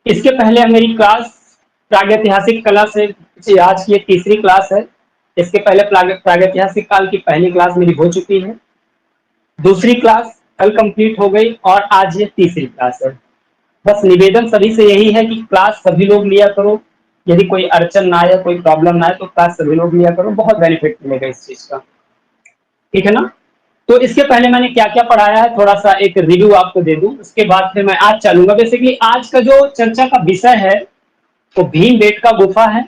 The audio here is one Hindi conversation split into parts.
इसके पहले मेरी क्लास प्रागैतिहासिक कला से आज की ये तीसरी क्लास है। इसके पहले प्रागैतिहासिक काल की पहली क्लास मेरी हो चुकी है, दूसरी क्लास कल कंप्लीट हो गई और आज ये तीसरी क्लास है। बस निवेदन सभी से यही है कि क्लास सभी लोग लिया करो। यदि कोई अड़चन ना आए, कोई प्रॉब्लम ना आए तो क्लास सभी लोग लिया करो, बहुत बेनिफिट मिलेगा इस चीज का, ठीक है ना। तो इसके पहले मैंने क्या क्या पढ़ाया है थोड़ा सा एक रिव्यू आपको दे दूं, उसके बाद फिर मैं आज चलूंगा। बेसिकली आज का जो चर्चा का विषय है वो भीमबेटका गुफा है,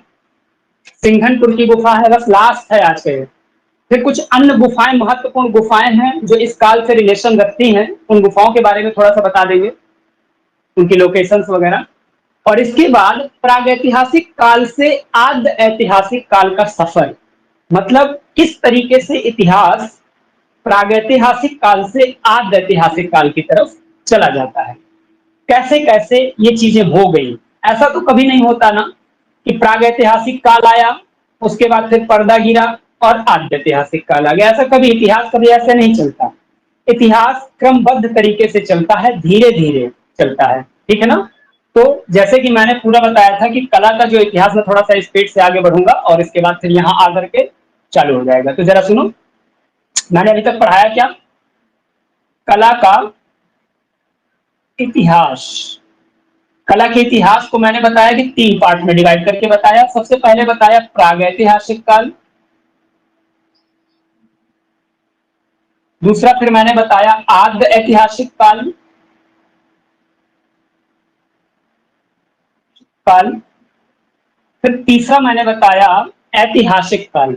सिंघनपुर की गुफा है, बस लास्ट है आज के। फिर कुछ अन्य गुफाएं, महत्वपूर्ण गुफाएं हैं जो इस काल से रिलेशन रखती हैं, उन गुफाओं के बारे में थोड़ा सा बता देंगे, उनकी लोकेशंस वगैरह। और इसके बाद प्रागैतिहासिक काल से आद्य ऐतिहासिक काल का सफर, मतलब किस तरीके से इतिहास प्रागैतिहासिक काल से आद्य ऐतिहासिक काल की तरफ चला जाता है, कैसे कैसे ये चीजें हो गई। ऐसा तो कभी नहीं होता ना कि प्रागैतिहासिक काल आया, उसके बाद फिर पर्दा गिरा और आद्य ऐतिहासिक काल आ गया। ऐसा कभी इतिहास कभी ऐसे नहीं चलता। इतिहास क्रमबद्ध तरीके से चलता है, धीरे धीरे चलता है, ठीक है ना। तो जैसे कि मैंने पूरा बताया था कि कला का जो इतिहास में थोड़ा सा स्पीड से आगे बढ़ूंगा और इसके बाद फिर यहाँ आकर के चालू हो जाएगा। तो जरा सुनो, मैंने अभी तक पढ़ाया क्या, कला का इतिहास। कला के इतिहास को मैंने बताया कि 3 पार्ट में डिवाइड करके बताया। सबसे पहले बताया प्रागैतिहासिक काल, दूसरा फिर मैंने बताया आद्य ऐतिहासिक काल, फिर तीसरा मैंने बताया ऐतिहासिक काल।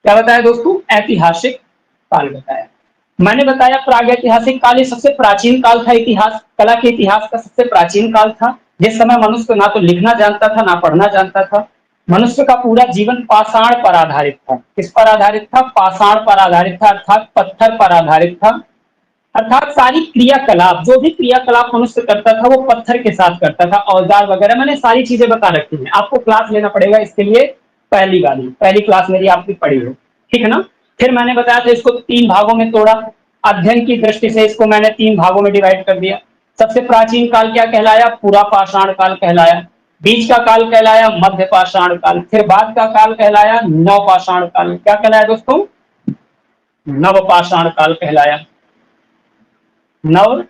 क्या बताया दोस्तों, ऐतिहासिक काल बताया। मैंने बताया प्रागैतिहासिक काल ये सबसे प्राचीन काल था, इतिहास कला के इतिहास का सबसे प्राचीन काल था, जिस समय मनुष्य ना तो लिखना जानता था ना पढ़ना जानता था। मनुष्य का पूरा जीवन पाषाण पर आधारित था। किस पर आधारित था, पाषाण पर आधारित था, अर्थात पत्थर पर आधारित था। अर्थात सारी क्रियाकलाप, जो भी क्रियाकलाप मनुष्य करता था वो पत्थर के साथ करता था, औजार वगैरह मैंने सारी चीजें बता रखी हैं। आपको क्लास लेना पड़ेगा इसके लिए, पहली क्लास मेरी आपकी पढ़ी है, ठीक है ना। फिर मैंने बताया था इसको 3 भागों में तोड़ा, अध्ययन की दृष्टि से इसको मैंने 3 भागों में डिवाइड कर दिया। सबसे प्राचीन काल क्या कहलाया, पूरा पाषाण काल कहलाया। बीच का काल कहलाया मध्य पाषाण काल। फिर बाद का काल कहलाया नव पाषाण काल। क्या कहलाया दोस्तों, नव पाषाण काल कहलाया, नव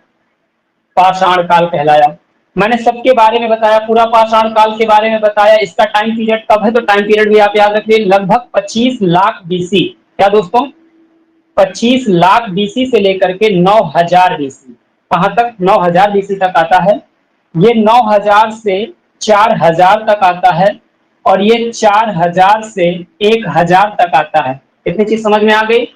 पाषाण काल कहलाया। मैंने सबके बारे में बताया, पूरा पाषाण काल के बारे में बताया। इसका टाइम पीरियड कब है, तो टाइम पीरियड भी आप याद रखिए, लगभग 25 लाख बीसी। क्या दोस्तों, 25 लाख बीसी से लेकर के 9000 बीसी, कहां तक, 9000 बीसी तक आता है। ये 9000 से 4000 तक आता है और ये 4000 से 1000 तक आता है। इतनी चीज समझ में आ गई।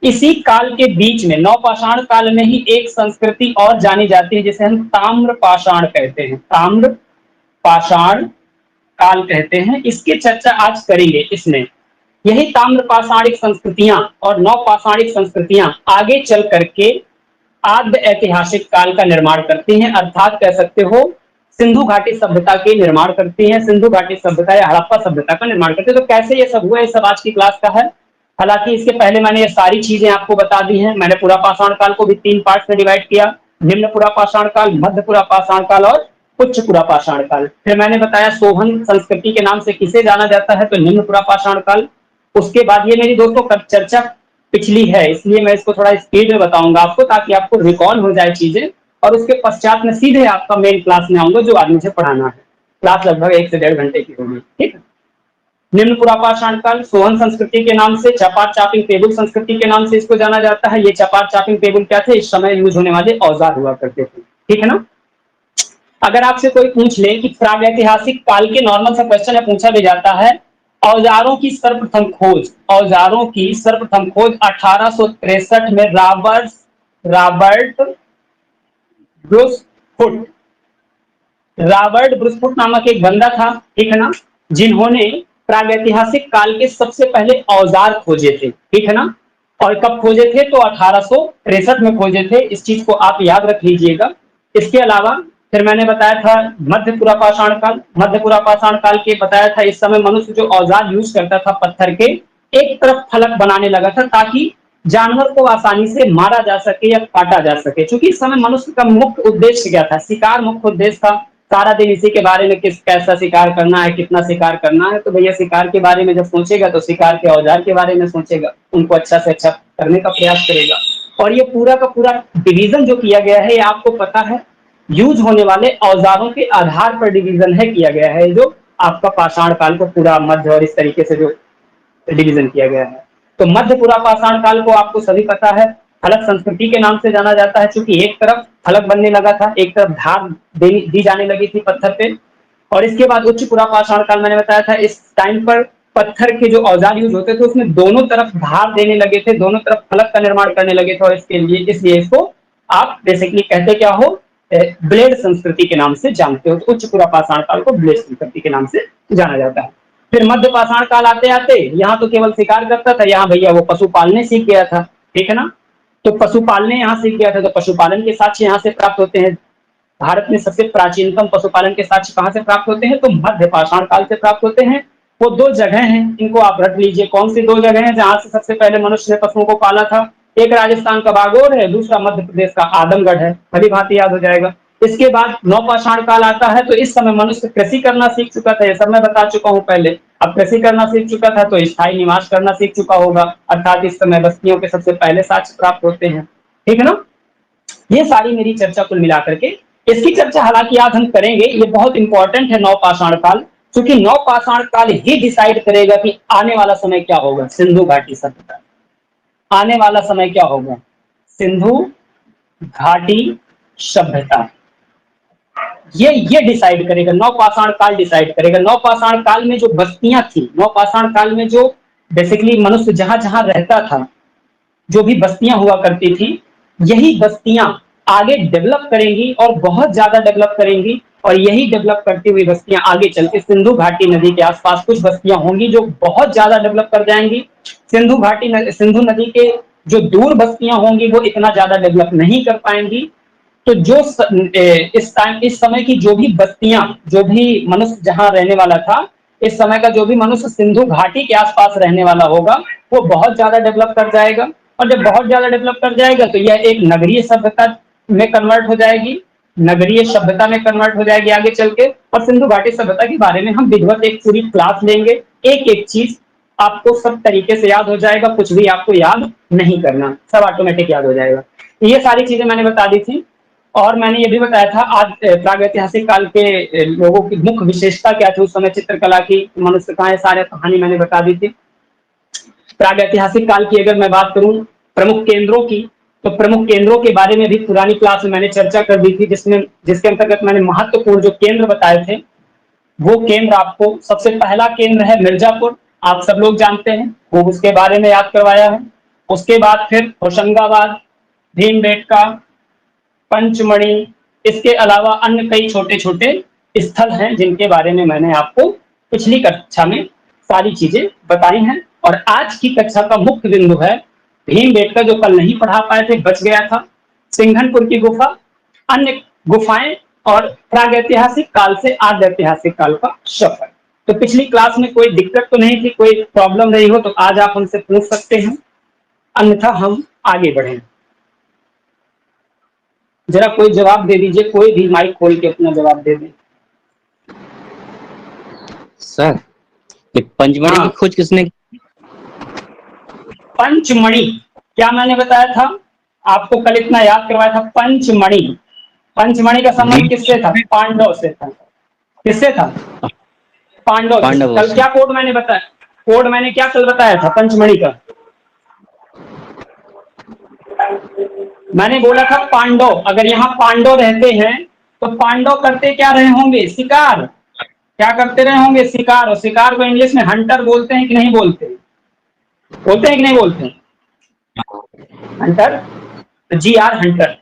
इसी काल के बीच में नवपाषाण काल में ही एक संस्कृति और जानी जाती है जिसे हम ताम्र पाषाण कहते हैं, ताम्र पाषाण काल कहते हैं। इसकी चर्चा आज करेंगे। इसमें यही ताम्र पाषाणिक संस्कृतियां और नवपाषाणिक संस्कृतियां आगे चल करके आद्य ऐतिहासिक काल का निर्माण करती हैं, अर्थात कह सकते हो सिंधु घाटी सभ्यता के निर्माण करती हैं, सिंधु घाटी सभ्यता या हड़प्पा सभ्यता का निर्माण करती है। तो कैसे ये सब हुआ, ये सब आज की क्लास का है। हालांकि इसके पहले मैंने ये सारी चीजें आपको बता दी हैं। मैंने पूरा पाषाण काल को भी 3 पार्ट में डिवाइड किया, निम्न पूरा पाषाण काल, मध्य पूरा पाषाण काल और उच्च पूरा पाषाण काल। फिर मैंने बताया सोहन संस्कृति के नाम से किसे जाना जाता है, तो निम्न पूरा पाषाण काल। उसके बाद ये मेरी दोस्तों चर्चा पिछली है, इसलिए मैं इसको थोड़ा स्पीड में बताऊंगा आपको, ताकि आपको रिकॉल हो जाए चीजें। और उसके पश्चात में सीधे आपका मेन क्लास में आऊंगा जो आज मुझे पढ़ाना है। क्लास लगभग 1 से 1.5 घंटे की होगी, ठीक है। निम्न पूरा पाषाण काल सोहन संस्कृति के नाम से, चपाट चापिंग टेबुल संस्कृति के नाम से इसको जाना जाता है। ये चपाट चापिंग टेबुल क्या थे, इस समय यूज होने वाले औजार हुआ करते थे, ठीक है ना। अगर आपसे कोई पूछ ले कि प्रागैतिहासिक काल के नॉर्मल सा क्वेश्चन है, पूछा भी जाता है, औजारों की सर्वप्रथम खोज, औजारों की सर्वप्रथम खोज 1863 में रॉबर्ट ब्रूसफुट नामक एक बंदा था, ठीक है ना, जिन्होंने प्रागैतिहासिक काल के सबसे पहले औजार खोजे थे, ठीक है ना। और कब खोजे थे, तो 1863 में खोजे थे। इस चीज को आप याद रख लीजिएगा। इसके अलावा फिर मैंने बताया था मध्य पूरा पाषाण काल, मध्य पूरा पाषाण काल के बताया था इस समय मनुष्य जो औजार यूज करता था पत्थर के, एक तरफ फलक बनाने लगा था ताकि जानवर को आसानी से मारा जा सके या काटा जा सके। क्योंकि इस समय मनुष्य का मुख्य उद्देश्य क्या था? शिकार मुख्य उद्देश्य था। सारा दिन इसी के बारे में, किस कैसा शिकार करना है, कितना शिकार करना है। तो भैया शिकार के बारे में जब सोचेगा तो शिकार के औजार के बारे में सोचेगा, उनको अच्छा से अच्छा करने का प्रयास करेगा। और ये पूरा का पूरा डिवीजन जो किया गया है, ये आपको पता है, यूज होने वाले औजारों के आधार पर डिवीजन है किया गया है, जो आपका पाषाण काल को पूरा मध्य और इस तरीके से जो डिवीजन किया गया है। तो मध्य पूरा पाषाण काल को आपको सभी पता है फलक संस्कृति के नाम से जाना जाता है। चूंकि एक तरफ फलक बनने लगा था, एक तरफ धार दी जाने लगी थी पत्थर पे। और इसके बाद उच्च पुरा पाषाण काल मैंने बताया था, इस टाइम पर पत्थर के जो औजार यूज होते थे उसमें दोनों तरफ धार देने लगे थे, दोनों तरफ फलक का निर्माण करने लगे थे। और इसके लिए इसलिए इसको आप बेसिकली कहते क्या हो, ब्लेड संस्कृति के नाम से जानते हो। तो उच्च पुरा पाषाण काल को ब्लेड संस्कृति के नाम से जाना जाता है। फिर मध्य पाषाण काल आते आते यहाँ तो केवल शिकार करता था, यहाँ भैया वो पशु पालने सीख गया था, ठीक है ना। तो पशु पालने यहाँ सीख गया था, तो पशुपालन के साक्ष्य यहाँ से प्राप्त होते हैं। भारत में सबसे प्राचीनतम पशुपालन के साक्ष्य कहाँ से प्राप्त होते हैं? तो मध्य पाषाण काल से प्राप्त होते हैं। वो दो जगह हैं, इनको आप रख लीजिए। कौन सी दो जगह हैं जहां से सबसे पहले मनुष्य ने पशुओं को पाला था? एक राजस्थान का बागोर है, दूसरा मध्य प्रदेश का आदमगढ़ है। भली भांति याद हो जाएगा। इसके बाद नवपाषाण काल आता है, तो इस समय मनुष्य कृषि करना सीख चुका था, ये सब मैं बता चुका हूँ पहले। अब कृषि करना सीख चुका था तो स्थायी निवास करना सीख चुका होगा, अर्थात इस समय बस्तियों के सबसे पहले साक्ष्य प्राप्त होते हैं, ठीक है ना। ये सारी मेरी चर्चा कुल मिलाकर के, इसकी चर्चा हालांकि आज हम करेंगे, ये बहुत इंपॉर्टेंट है नवपाषाण काल। क्योंकि नवपाषाण काल ही डिसाइड करेगा कि आने वाला समय क्या होगा। सिंधु घाटी सभ्यता, आने वाला समय क्या होगा? सिंधु घाटी सभ्यता, ये डिसाइड करेगा। नवपाषाण काल डिसाइड करेगा। नवपाषाण काल में जो बस्तियां थी, नवपाषाण काल में जो बेसिकली मनुष्य जहां जहां रहता था, जो भी बस्तियां हुआ करती थी, यही बस्तियां आगे डेवलप करेंगी और बहुत ज्यादा डेवलप करेंगी। और यही डेवलप करती हुई बस्तियां आगे चल के सिंधु घाटी नदी के आसपास कुछ बस्तियां होंगी जो बहुत ज्यादा डेवलप कर जाएंगी। सिंधु नदी के जो दूर बस्तियां होंगी वो इतना ज्यादा डेवलप नहीं कर पाएंगी। तो जो इस समय की जो भी बस्तियां, जो भी मनुष्य जहां रहने वाला था, इस समय का जो भी मनुष्य सिंधु घाटी के आसपास रहने वाला होगा, वो बहुत ज्यादा डेवलप कर जाएगा। और जब बहुत ज्यादा डेवलप कर जाएगा तो यह एक नगरीय सभ्यता में कन्वर्ट हो जाएगी, नगरीय सभ्यता में कन्वर्ट हो जाएगी आगे चल के। और सिंधु घाटी सभ्यता के बारे में हम विधिवत एक पूरी क्लास लेंगे, एक एक चीज आपको सब तरीके से याद हो जाएगा, कुछ भी आपको याद नहीं करना, सब ऑटोमेटिक याद हो जाएगा। ये सारी चीजें मैंने बता दी थी। और मैंने ये भी बताया था आज प्रागैतिहासिक काल के लोगों की मुख्य विशेषता क्या थी उस समय चित्रकला की, मनुष्य कहाँ है, सारे कहानी मैंने बता दी थी। प्रागैतिहासिक काल की अगर मैं बात करूं प्रमुख केंद्रों की, तो प्रमुख केंद्रों के बारे में भी पुरानी क्लास में मैंने चर्चा कर दी थी, जिसके अंतर्गत मैंने महत्वपूर्ण जो केंद्र बताए थे। वो केंद्र आपको, सबसे पहला केंद्र है मिर्जापुर, आप सब लोग जानते हैं, वो उसके बारे में याद करवाया है। उसके बाद फिर होशंगाबाद, भीमबेटका, पंचमढ़ी, इसके अलावा अन्य कई छोटे छोटे स्थल हैं जिनके बारे में मैंने आपको पिछली कक्षा में सारी चीजें बताई हैं। और आज की कक्षा का मुख्य बिंदु है भीमबेटका, जो कल नहीं पढ़ा पाए थे, बच गया था, सिंघनपुर की गुफा, अन्य गुफाएं, और प्रागैतिहासिक काल से आद्य ऐतिहासिक काल का सफर। तो पिछली क्लास में कोई दिक्कत तो नहीं थी, कोई प्रॉब्लम नहीं हो तो आज आप हमसे पूछ सकते हैं, अन्यथा हम आगे बढ़े। जरा कोई जवाब दे दीजिए, कोई भी माइक खोल के अपना जवाब दे दे। सर, पंचमढ़ी की खोज किसने की? पंचमढ़ी, क्या मैंने बताया था आपको कल, इतना याद करवाया था। पंचमढ़ी, पंचमढ़ी का संबंध किससे था? पांडव से था। किससे था? पांडव से। कल क्या कोड मैंने बताया, कोड मैंने क्या कल बताया था पंचमढ़ी का? मैंने बोला था पांडव, अगर यहाँ पांडव रहते हैं तो पांडव करते क्या रहे होंगे? शिकार। क्या करते रहे होंगे? शिकार। और शिकार को इंग्लिश में हंटर बोलते हैं कि नहीं बोलते? बोलते हैं कि नहीं बोलते? हंटर, जी आर हंटर,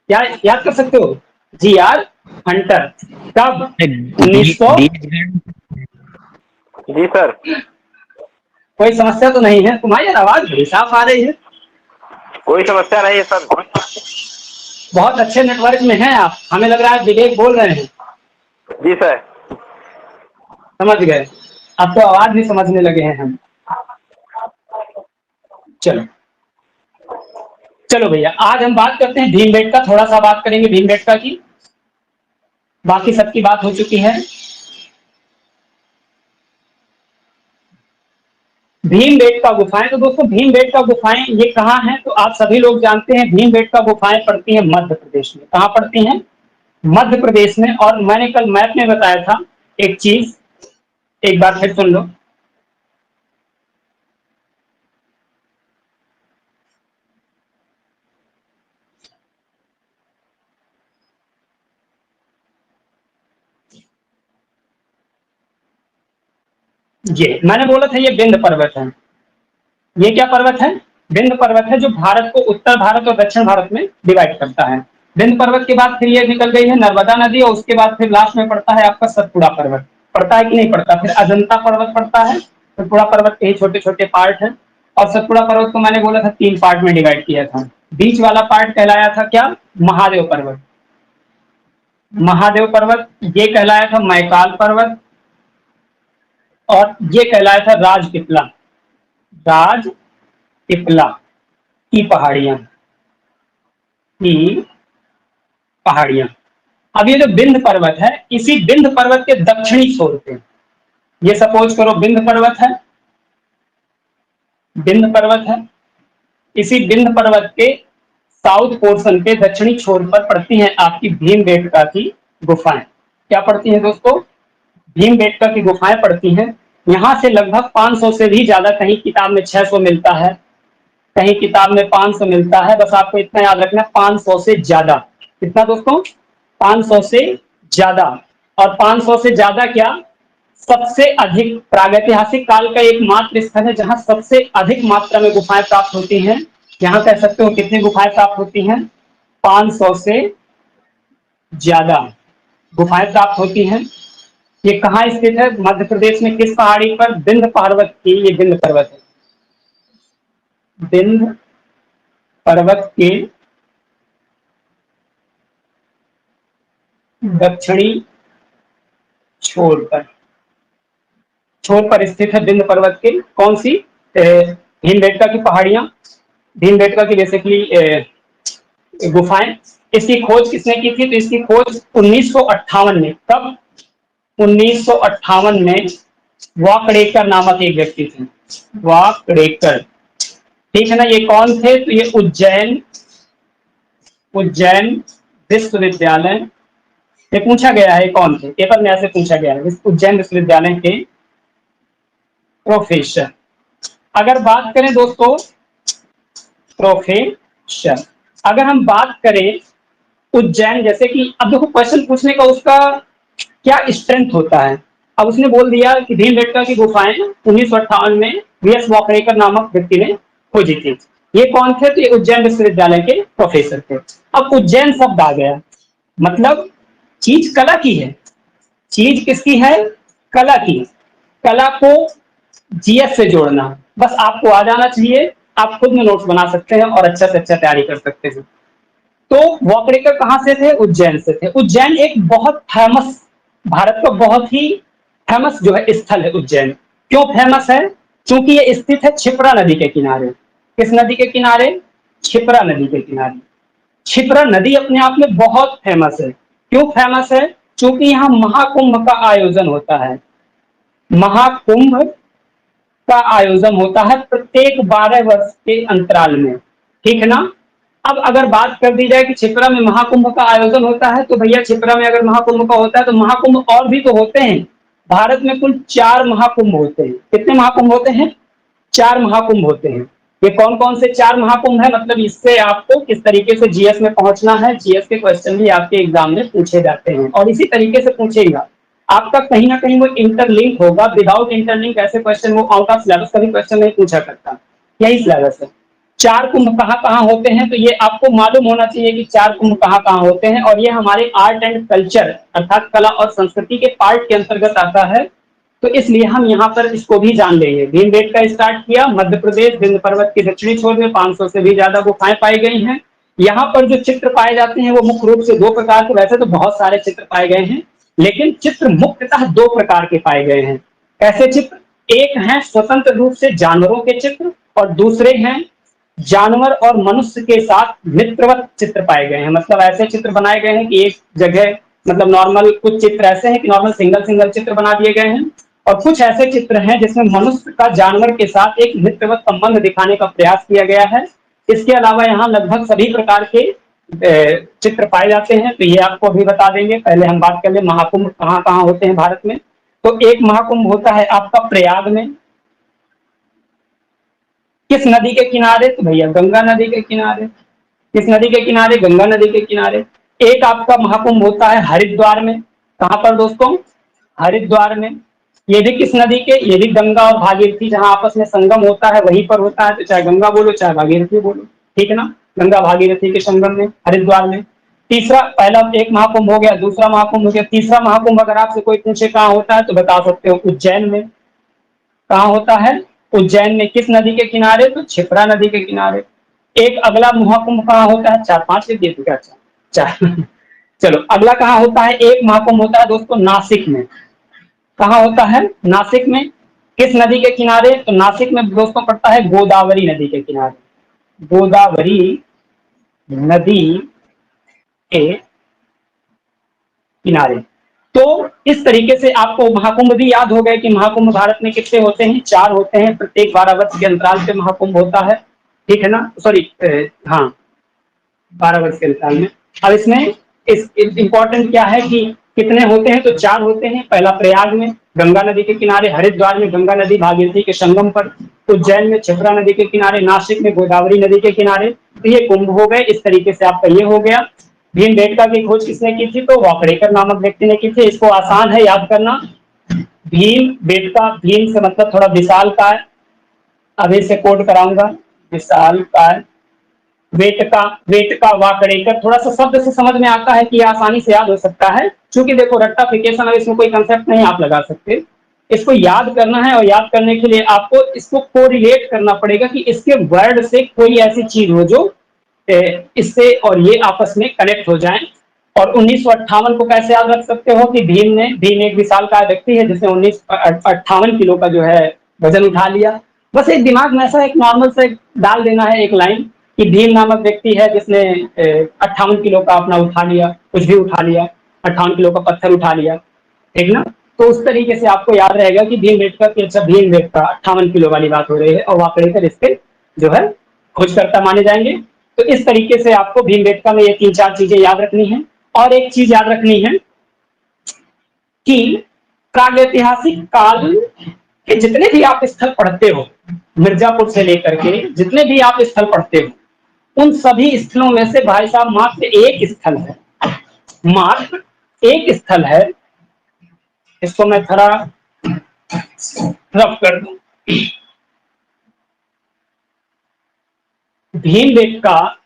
क्या याद कर सकते हो? जी आर हंटर। कब? 1900। जी सर। कोई समस्या तो नहीं है? तुम्हारी आवाज बड़ी साफ आ रही है। कोई समस्या नहीं है सर। बहुत अच्छे नेटवर्क में हैं आप, हमें लग रहा है विवेक बोल रहे हैं। जी सर। समझ गए, आपको आवाज भी समझने लगे हैं हम। चलो, चलो भैया, आज हम बात करते हैं भीमबेटका, थोड़ा सा बात करेंगे भीमबेटका की, बाकी सबकी बात हो चुकी है। भीमबेटका गुफाएं, तो दोस्तों भीमबेटका गुफाएं ये कहाँ हैं, तो आप सभी लोग जानते हैं भीमबेटका गुफाएं पड़ती हैं मध्य प्रदेश में। कहाँ पड़ती हैं? मध्य प्रदेश में। और मैंने कल मैप में बताया था एक चीज, एक बार फिर सुन लो। ये मैंने बोला था, ये विंध्य पर्वत है। ये क्या पर्वत है? विंध्य पर्वत है, जो भारत को उत्तर भारत और दक्षिण भारत में डिवाइड करता है। विंध्य पर्वत के बाद फिर ये निकल गई है नर्मदा नदी, और उसके बाद फिर लास्ट में पड़ता है आपका सतपुड़ा पर्वत। पड़ता है कि नहीं पड़ता? फिर अजंता पर्वत पड़ता है। सतपुड़ा पर्वत के ही छोटे छोटे पार्ट है। और सतपुड़ा पर्वत को मैंने बोला था 3 पार्ट में डिवाइड किया था। बीच वाला पार्ट कहलाया था क्या? महादेव पर्वत। महादेव पर्वत ये कहलाया था मैकाल पर्वत, और ये कहलाया था राजपिपला। राजपिपला की पहाड़ियां, की पहाड़ियां। अब ये जो विंध्य पर्वत है, इसी विंध्य पर्वत के दक्षिणी छोर पे, ये सपोज करो विंध्य पर्वत है, विंध्य पर्वत है, इसी विंध्य पर्वत के साउथ पोर्शन के दक्षिणी छोर पर पड़ती हैं आपकी भीमबेटका की गुफाएं। क्या पड़ती हैं दोस्तों? भीमबेटका की गुफाएं पड़ती हैं। यहां से लगभग 500 से भी ज्यादा, कहीं किताब में 600 मिलता है, कहीं किताब में 500 मिलता है। बस आपको इतना याद रखना, 500 से ज्यादा। कितना दोस्तों? 500 से ज्यादा। और 500 से ज्यादा क्या, सबसे अधिक प्रागैतिहासिक काल का एकमात्र स्थल है जहां सबसे अधिक मात्रा में गुफाएं प्राप्त होती हैं। यहां कह सकते हो कितनी गुफाएं प्राप्त होती हैं? 500 से ज्यादा गुफाएं प्राप्त होती हैं। ये कहाँ स्थित है? मध्य प्रदेश में। किस पहाड़ी पर? विंध्य पर्वत की, ये विंध्य पर्वत है, विंध्य पर्वत के दक्षिणी छोर पर, छोर पर स्थित है विंध्य पर्वत के। कौन सी? भीमबेटका की पहाड़ियां, भीमबेटका की बेसिकली गुफाएं। इसकी खोज किसने की थी? तो इसकी खोज 1958 में। कब? 1958 में वाकड़ेकर नामक एक व्यक्ति थे। वाकड़ेकर, ठीक है ना। ये कौन थे? तो ये उज्जैन, उज्जैन विश्वविद्यालय, ये पूछा गया है कौन थे, पेपर में ऐसे पूछा गया है, उज्जैन विश्वविद्यालय के प्रोफेसर। अगर बात करें दोस्तों प्रोफेसर, अगर हम बात करें उज्जैन, जैसे कि अब देखो क्वेश्चन पूछने का उसका क्या स्ट्रेंथ होता है। अब उसने बोल दिया कि भीमबेटका की गुफाएं 1958 में वीएस वाकड़ेकर नामक व्यक्ति ने खोजी थी। ये कौन थे? तो ये उज्जैन विश्वविद्यालय के प्रोफेसर थे। अब उज्जैन शब्द आ गया, मतलब चीज कला की है। चीज किसकी है? कला की। कला को जीएस से जोड़ना, बस आपको आ जाना चाहिए। आप खुद में नोट्स बना सकते हैं और अच्छा से अच्छा तैयारी कर सकते हैं। तो वाकड़ेकर कहां से थे? उज्जैन से थे। उज्जैन एक बहुत फेमस, भारत का बहुत ही फेमस जो है स्थल है उज्जैन। क्यों फेमस है? क्योंकि ये स्थित है क्षिप्रा नदी के किनारे। किस नदी के किनारे? क्षिप्रा नदी के किनारे। क्षिप्रा नदी अपने आप में बहुत फेमस है। क्यों फेमस है? क्योंकि यहाँ महाकुंभ का आयोजन होता है। महाकुंभ का आयोजन होता है प्रत्येक 12 वर्ष के अंतराल में, ठीक है ना। अब अगर बात कर दी जाए कि क्षिप्रा में महाकुंभ का आयोजन होता है, तो भैया क्षिप्रा में अगर महाकुंभ का होता है तो महाकुंभ और भी तो होते हैं। भारत में कुल 4 महाकुंभ होते हैं। कितने महाकुंभ होते हैं? 4 महाकुंभ होते हैं। ये कौन कौन से 4 महाकुंभ है, मतलब इससे आपको किस तरीके से जीएस में पहुंचना है। जीएस के क्वेश्चन भी आपके एग्जाम में पूछे जाते हैं और इसी तरीके से पूछेगा आपका, कहीं ना कहीं वो इंटरलिंक होगा। विदाउट इंटरलिंक ऐसे क्वेश्चन वो आउट ऑफ सिलेबस का भी क्वेश्चन नहीं पूछा करता। यही सिलेबस है। 4 कुंभ कहाँ कहाँ होते हैं, तो ये आपको मालूम होना चाहिए कि 4 कुंभ कहाँ कहाँ होते हैं। और ये हमारे आर्ट एंड कल्चर अर्थात कला और संस्कृति के पार्ट के अंतर्गत आता है, तो इसलिए हम यहाँ पर इसको भी जान लेंगे। भीमबेटका स्टार्ट किया मध्य प्रदेश, विंध्य पर्वत के दक्षिणी छोर में 500 से भी ज्यादा गुफाएं पाई गई हैं। यहाँ पर जो चित्र पाए जाते हैं वो मुख्य रूप से 2 प्रकार के, वैसे तो बहुत सारे चित्र पाए गए हैं, लेकिन चित्र मुख्यतः 2 प्रकार के पाए गए हैं। कैसे चित्र? एक है स्वतंत्र रूप से जानवरों के चित्र और दूसरे हैं जानवर और मनुष्य के साथ मित्रवत चित्र पाए गए हैं। मतलब ऐसे चित्र बनाए गए हैं कि एक जगह, मतलब नॉर्मल कुछ चित्र ऐसे हैं कि नॉर्मल सिंगल सिंगल चित्र बना दिए गए हैं, और कुछ ऐसे चित्र हैं जिसमें मनुष्य का जानवर के साथ एक मित्रवत संबंध दिखाने का प्रयास किया गया है। इसके अलावा यहाँ लगभग सभी प्रकार के चित्र पाए जाते हैं, तो ये आपको अभी बता देंगे। पहले हम बात कर ले महाकुंभ कहाँ कहाँ होते हैं भारत में। तो एक महाकुंभ होता है आपका प्रयाग में। किस नदी के किनारे? तो भैया गंगा नदी के किनारे। किस नदी के किनारे? गंगा नदी के किनारे। एक आपका महाकुंभ होता है हरिद्वार में। कहां पर दोस्तों? हरिद्वार में। ये भी किस नदी के? ये भी गंगा और भागीरथी जहां आपस में संगम होता है वहीं पर होता है, तो चाहे गंगा बोलो चाहे भागीरथी बोलो, ठीक है ना। गंगा भागीरथी के संगम में हरिद्वार में। तीसरा, पहला एक महाकुंभ हो गया, दूसरा महाकुंभ हो गया। तीसरा महाकुंभ अगर आपसे कोई पूछे कहाँ होता है तो बता सकते हो उज्जैन में। कहाँ होता है? उज्जैन में। किस नदी के किनारे? तो क्षिप्रा नदी के किनारे। एक अगला महाकुंभ कहाँ होता है? 4-5 लिख दिए क्या? चार चलो अगला कहाँ होता है? एक महाकुंभ होता है दोस्तों नासिक में। कहाँ होता है? नासिक में। किस नदी के किनारे? तो नासिक में दोस्तों पड़ता है गोदावरी नदी के किनारे। गोदावरी नदी के किनारे। तो इस तरीके से आपको महाकुंभ भी याद हो गए कि महाकुंभ भारत में कितने होते हैं? 4 होते हैं। प्रत्येक 12 वर्ष के अंतराल पे महाकुंभ होता है, ठीक है ना। सॉरी, हाँ, 12 वर्ष के अंतराल में। अब इसमें इस इंपॉर्टेंट क्या है कि कितने होते हैं? तो 4 होते हैं। पहला प्रयाग में गंगा नदी के किनारे, हरिद्वार में गंगा नदी भागीरथी के संगम पर, उज्जैन में क्षिप्रा नदी के किनारे, नासिक में गोदावरी नदी के किनारे। तो ये कुंभ हो गए। इस तरीके से आपका ये हो गया। भीमबेटका की खोज किसने की थी? तो वाकड़ेकर नामक व्यक्ति ने की थी। इसको आसान है याद करना। भीमबेटका, भीम से मतलब थोड़ा विशाल का है, अभी से कोड कराऊंगा, विशाल का। वेटका, वेटका, वाकड़ेकर, थोड़ा सा शब्द से समझ में आता है कि आसानी से याद हो सकता है। क्योंकि देखो रट्टाफिकेशन, अब इसमें कोई कंसेप्ट नहीं आप लगा सकते, इसको याद करना है, और याद करने के लिए आपको इसको कोरिलेट करना पड़ेगा कि इसके वर्ड से कोई ऐसी चीज हो जो इससे और ये आपस में कनेक्ट हो जाए। और 1958 को कैसे याद रख सकते हो कि भीम एक विशालकाय व्यक्ति है जिसने 1958 किलो का जो है वजन उठा लिया। बस एक दिमाग में ऐसा एक नॉर्मल से डाल देना है एक लाइन कि भीम नामक व्यक्ति है जिसने 58 किलो का अपना उठा लिया, कुछ भी उठा लिया, 58 किलो का पत्थर उठा लिया, ठीक ना। तो उस तरीके से आपको याद रहेगा कि भीमबेटका की, अच्छा भीमबेटका 58 किलो वाली बात हो रही है और वाकड़ेकर इसके जो है खोजकर्ता माने जाएंगे। तो इस तरीके से आपको भीमबेटका में ये 3-4 चीजें याद रखनी है। और एक चीज याद रखनी है कि प्रागैतिहासिक काल के जितने भी आप स्थल पढ़ते हो, मिर्जापुर से लेकर के जितने भी आप स्थल पढ़ते हो, उन सभी स्थलों में से भाई साहब मात्र एक स्थल है, मात्र एक स्थल है, इसको मैं थोड़ा रफ कर दूं। भीमबेटका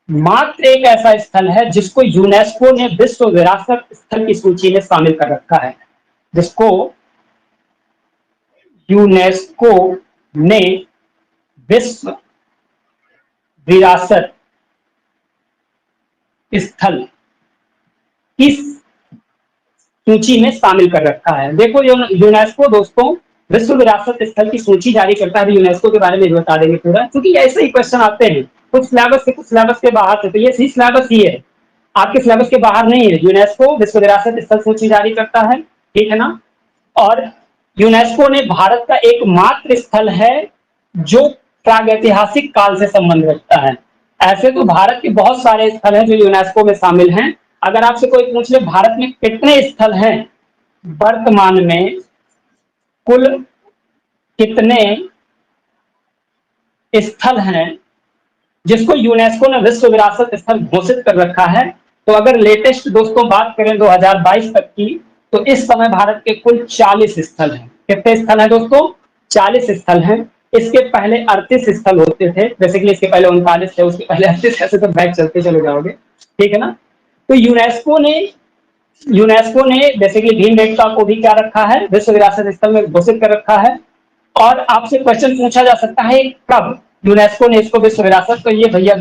मात्र एक ऐसा स्थल है जिसको यूनेस्को ने विश्व विरासत स्थल की सूची में शामिल कर रखा है, जिसको यूनेस्को ने विश्व विरासत स्थल की सूची में शामिल कर रखा है। देखो यूनेस्को दोस्तों विश्व विरासत स्थल की सूची जारी करता है। यूनेस्को के बारे में बता देंगे पूरा, क्योंकि ऐसे ही क्वेश्चन आते हैं कुछ सिलेबस से, कुछ सिलेबस के बाहर से। तो ये सिलेबस ही है, आपके सिलेबस के बाहर नहीं है। यूनेस्को विश्व विरासत स्थल सूची जारी करता है, ठीक है ना। और यूनेस्को ने भारत का एकमात्र स्थल है जो प्रागैतिहासिक काल से संबंध रखता है। ऐसे तो भारत के बहुत सारे स्थल हैं जो यूनेस्को में शामिल हैं। अगर आपसे कोई पूछ ले भारत में कितने स्थल हैं वर्तमान में, कुल कितने स्थल हैं जिसको यूनेस्को ने विश्व विरासत स्थल घोषित कर रखा है, तो अगर लेटेस्ट दोस्तों बात करें 2022 तक की, तो इस समय भारत के कुल 40 स्थल हैं। कितने स्थल हैं दोस्तों? 40 स्थल हैं। इसके पहले 38 स्थल होते थे, बेसिकली इसके पहले 39 थे, उसके पहले 38, ऐसे तो बैक चलते चले जाओगे, ठीक है ना। तो यूनेस्को ने बेसिकली भीमबेटका को भी क्या रखा है, विश्व विरासत स्थल में घोषित कर रखा है। और आपसे क्वेश्चन पूछा जा सकता है कब यूनेस्को ने इसको विश्व विरासत, तो ये भैया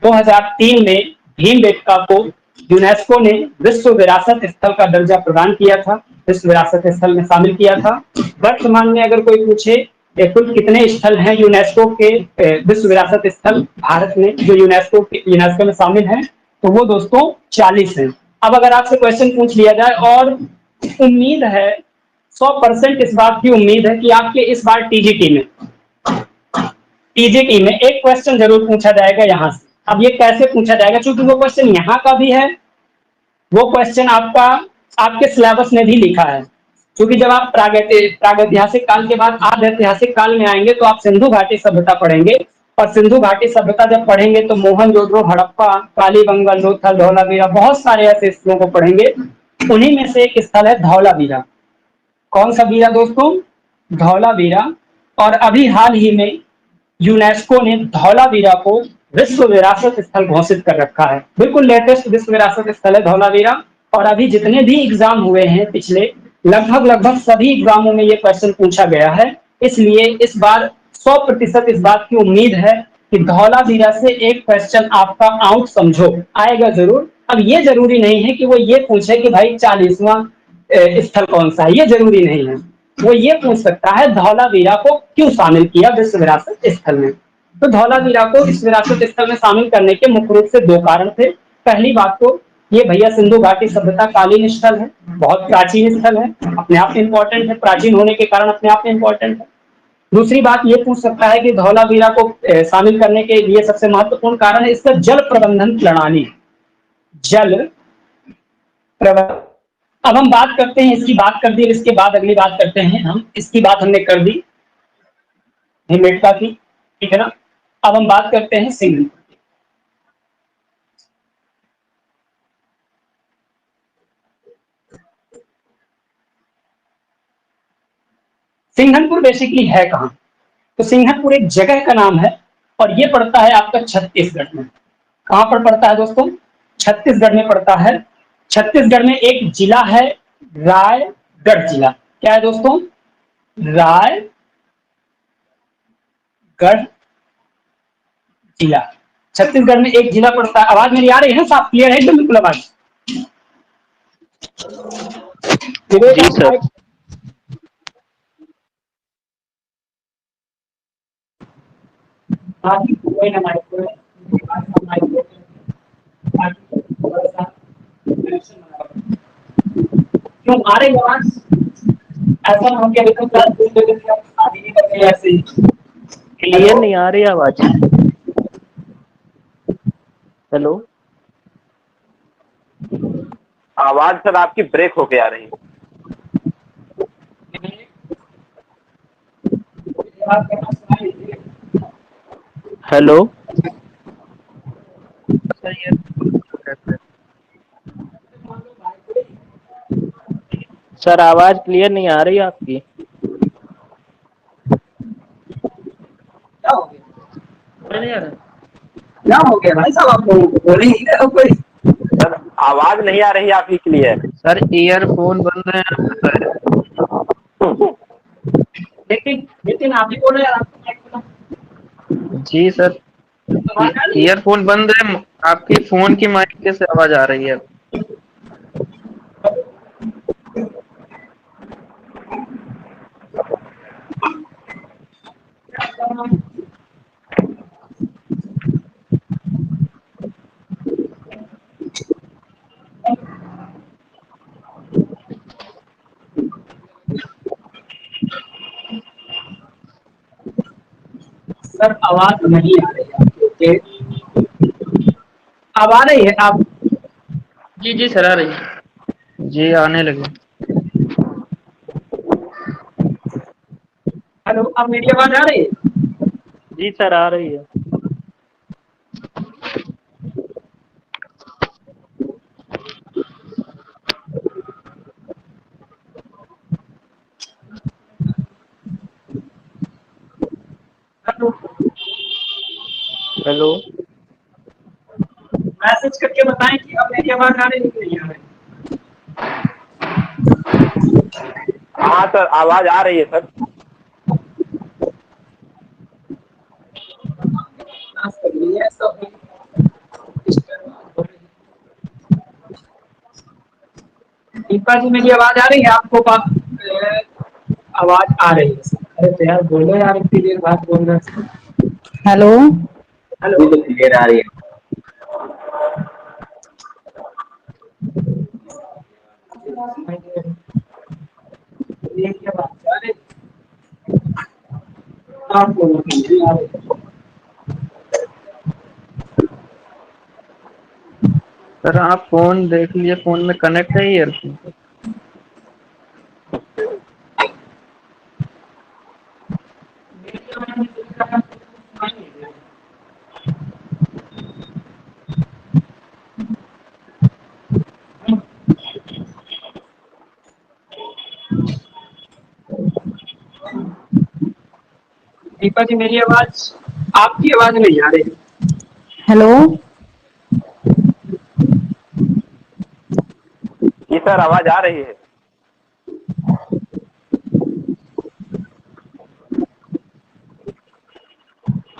2003 में भीमबेटका को यूनेस्को ने विश्व विरासत स्थल का दर्जा प्रदान किया था, विश्व विरासत स्थल में शामिल किया था। वर्तमान में अगर कोई पूछे ये कुल कितने स्थल हैं यूनेस्को के विश्व विरासत स्थल भारत में जो यूनेस्को में शामिल हैं? तो वो दोस्तों 40 हैं। अब अगर आपसे क्वेश्चन पूछ लिया जाए और उम्मीद है 100% इस बात की उम्मीद है कि आपके इस बार टीजीटी में एक क्वेश्चन जरूर पूछा जाएगा यहाँ से। अब ये कैसे पूछा जाएगा, क्योंकि वो क्वेश्चन यहाँ का भी है, वो क्वेश्चन आपका आपके सिलेबस में भी लिखा है। क्योंकि जब आप प्रागैतिहासिक काल के बाद आद्य ऐतिहासिक काल में आएंगे तो आप सिंधु घाटी सभ्यता पढ़ेंगे, और सिंधु घाटी सभ्यता जब पढ़ेंगे तो मोहनजोदड़ो, हड़प्पा, कालीबंगन, लोथल, धौलावीरा, बहुत सारे ऐसे स्थलों को पढ़ेंगे। उन्हीं में से एक स्थल है धौलावीरा। कौन सा वीरा दोस्तों? धौलावीरा। और अभी हाल ही में यूनेस्को ने धौलावीरा को विश्व विरासत स्थल घोषित कर रखा है। बिल्कुल लेटेस्ट विश्व विरासत स्थल है धौलावीरा। और अभी जितने भी एग्जाम हुए हैं पिछले, लगभग सभी एग्जामों में ये क्वेश्चन पूछा गया है। इसलिए इस बार 100% इस बात की उम्मीद है कि धौलावीरा से एक क्वेश्चन आपका आउट समझो आएगा जरूर। अब ये जरूरी नहीं है कि वो ये पूछे कि भाई 40वां स्थल कौन सा है, ये जरूरी नहीं है। वो ये पूछ सकता है धौलावीरा को क्यों शामिल किया विश्व विरासत स्थल में। तो धौलावीरा को विश्व विरासत स्थल में शामिल करने के मुख्य रूप से 2 कारण थे। पहली बात तो ये भैया सिंधु घाटी सभ्यता कालीन स्थल है, बहुत प्राचीन स्थल है, अपने आप में इंपॉर्टेंट है, प्राचीन होने के कारण अपने आप में इंपॉर्टेंट है। दूसरी बात ये पूछ सकता है कि धौलावीरा को शामिल करने के लिए सबसे महत्वपूर्ण कारण है इसका जल प्रबंधन प्रणाली, जल प्रबंधन। अब हम बात करते हैं, इसकी बात कर दी, इसके बाद अगली बात करते हैं हम, इसकी बात हमने कर दी हिमेटका की, ठीक है ना। अब हम बात करते हैं सिंह। सिंघनपुर बेसिकली है कहां? तो सिंघनपुर एक जगह का नाम है और ये पड़ता है आपका छत्तीसगढ़ में। कहां पर पड़ता है दोस्तों? छत्तीसगढ़ में पड़ता है। छत्तीसगढ़ में एक जिला है रायगढ़ जिला। क्या है दोस्तों? रायगढ़ जिला छत्तीसगढ़ में एक जिला पड़ता है। आवाज मेरी आ रही है ना? साफ क्लियर है एकदम बिल्कुल आवाज? जी सर। क्यों आ रही आवाज? ऐसा हम क्या ऐसे ही क्लियर नहीं आ रही आवाज। हेलो, आवाज सर आपकी ब्रेक होके आ रही है। हेलो सर, आवाज क्लियर नहीं आ रही आपकी। क्या हो गया भाई साहब? आप बोले ही नहीं कोई। सर आवाज नहीं आ रही आपकी क्लियर। सर ईयरफोन बंद है लेकिन लेकिन आप ही बोले यार, आपको जी सर, ईयरफोन बंद है। आपकी फोन की माइक से आवाज आ रही है। सर आवाज नहीं आ रही है आपकी। अब आ रही है? आप जी जी सर, आ रही है जी, आने लगे। हेलो, अब मेरी आवाज आ रही है? जी सर, आ रही है। हेलो, हेलो, मैसेज करके बताएं कि अब मेरी आवाज आ रही है कि नहीं आ रही? हाँ सर आवाज आ रही है सर। दीपा जी, मेरी आवाज आ रही है आपको? आवाज आ रही है? अरे तो यार बोलो यार, इतनी देर बाद बोल रहे हो। हेलो। हेलो, तो क्लियर आ रही है। ये क्या बात है? अरे आप बोलो क्लियर आ रही है। सर आप फोन देख लिए, फोन में कनेक्ट है ईयरफोन। दीपा जी, मेरी आवाज, आपकी आवाज नहीं आ रही। हेलो। जी सर, आवाज आ रही है।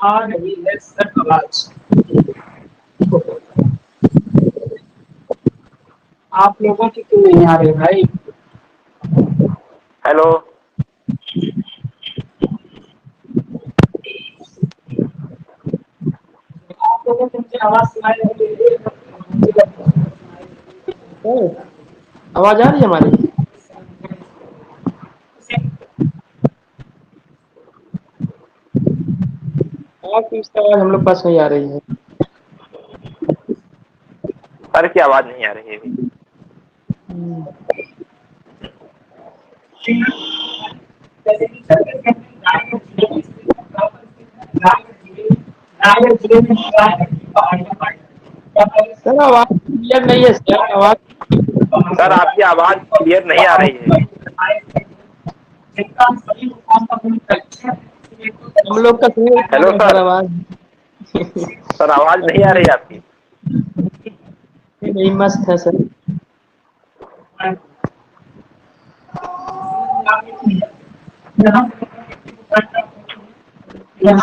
आ रही है सर आवाज। आप लोगों की क्यों नहीं आ रही भाई? हेलो। आप लोगों को मुझे आवाज सुनाई नहीं दे रही है। आवाज आ रही है हमारी? आपकी इसका आवाज हम लोग पास नहीं आ रही है। सर की आवाज नहीं आ रही है अभी। सर आवाज क्लियर नहीं है सर, आवाज सर आपकी आवाज क्लियर नहीं आ रही है। हम लोग का सुन नहीं पा हेलो रहे सर सर। आवाज। सर आवाज नहीं आ रही है आपकी। नहीं, मस्त है सर।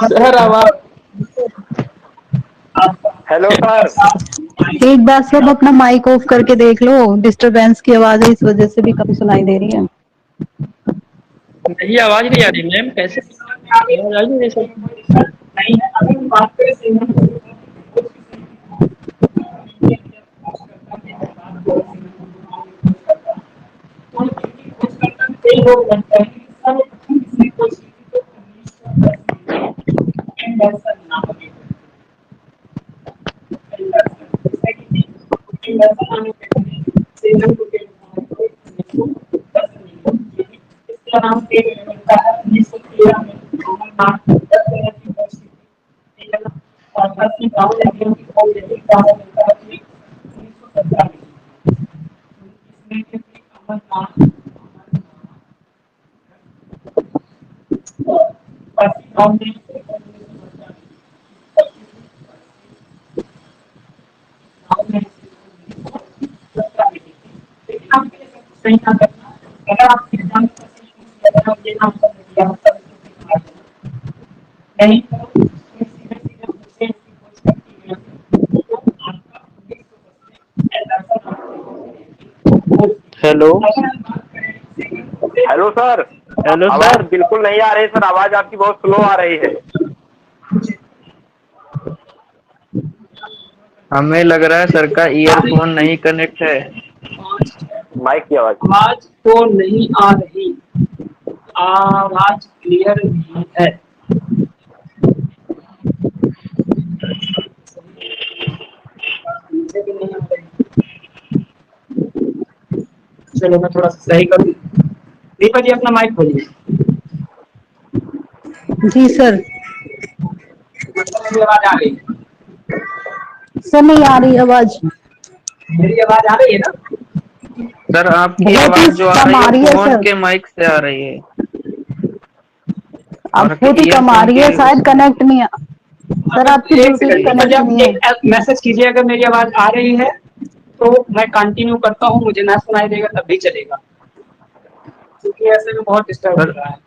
सर आवाज हेलो सर। एक बार सब अपना माइक ऑफ करके देख लो, डिस्टरबेंस की आवाज है, इस वजह से भी कम सुनाई दे रही है। नहीं, आवाज नहीं आ रही मैम, कैसे आवाज आ रही है सर? नहीं है। अगर हम बात करें हेलो। Hello sir. हेलो आवाज सर। बिल्कुल नहीं आ रही सर, आवाज आपकी बहुत स्लो आ रही है। हमें लग रहा है सर का ईयरफोन नहीं कनेक्ट है। माइक की आवाज। आवाज तो नहीं आ रही, आवाज क्लियर नहीं है। मुझे भी नहीं आ रही। चलो मैं थोड़ा सा सही करूँ। दीपा जी अपना माइक खोलिए। जी सर। मेरी आवाज आ रही है? सर नहीं आ रही आवाज। मेरी आवाज आ रही है ना? सर आपकी बहुत ही आवाज जो आ कम रही आ है रही है फोन सर। के माइक से आ रही है, अब और बहुत ही कम आ ईयरफोन रही के है, शायद उससे। कनेक्ट नहीं है। सर आपकी अगर एक ब्लूटूथ सेकंड जी दीपा जी, कनेक्ट आप नहीं है। एक मैसेज कीजिए, अगर मेरी आवाज आ रही है तो मैं कंटिन्यू करता हूँ, मुझे ना सुनाई देगा तब भी चलेगा, क्योंकि ऐसे में बहुत डिस्टर्ब हो सर रहा है।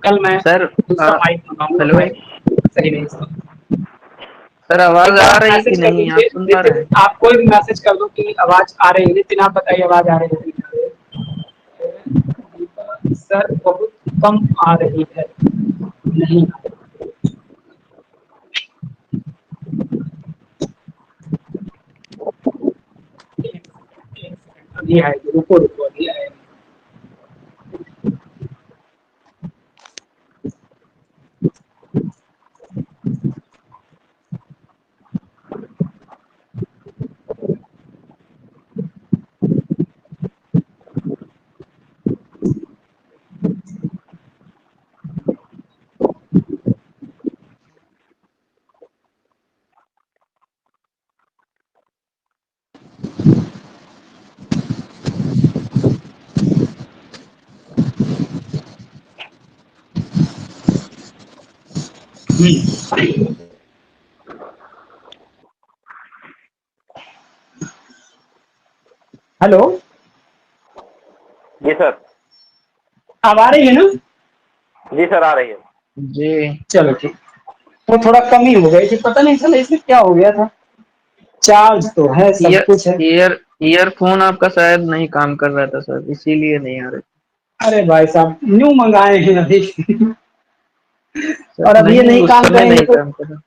कल मैं सर दूसरा माइक मंगाऊंगा, हेलो माइक सही नहीं सुन। सर, एक आवाज बार आ आप रही कि मैसेज कर नहीं, आप दीजिए, सुन पा रहे नितिन हैं? आप कोई भी मैसेज कर दो कि आवाज आ रही है। नितिन आप बताइए आवाज आ रही है? सर बहुत कम आ रही है, नहीं आ रही। अभी आएगी, रुको रुको अभी आएगी। हेलो, जी सर। अब आ रही है ना? जी सर, आ रही है। जी चलो ठीक। वो थोड़ा कम ही हो गई थी, पता नहीं चला इसमें क्या हो गया था। चार्ज तो है, सब ईयर कुछ है। ईयर ईयरफोन आपका शायद नहीं काम कर रहा था सर, इसीलिए नहीं आ रहे। अरे भाई साहब, न्यू मंगाए हैं अभी। सर और अब ये नहीं, नहीं उस काम समय करेंगे नहीं तो काम कर रहा।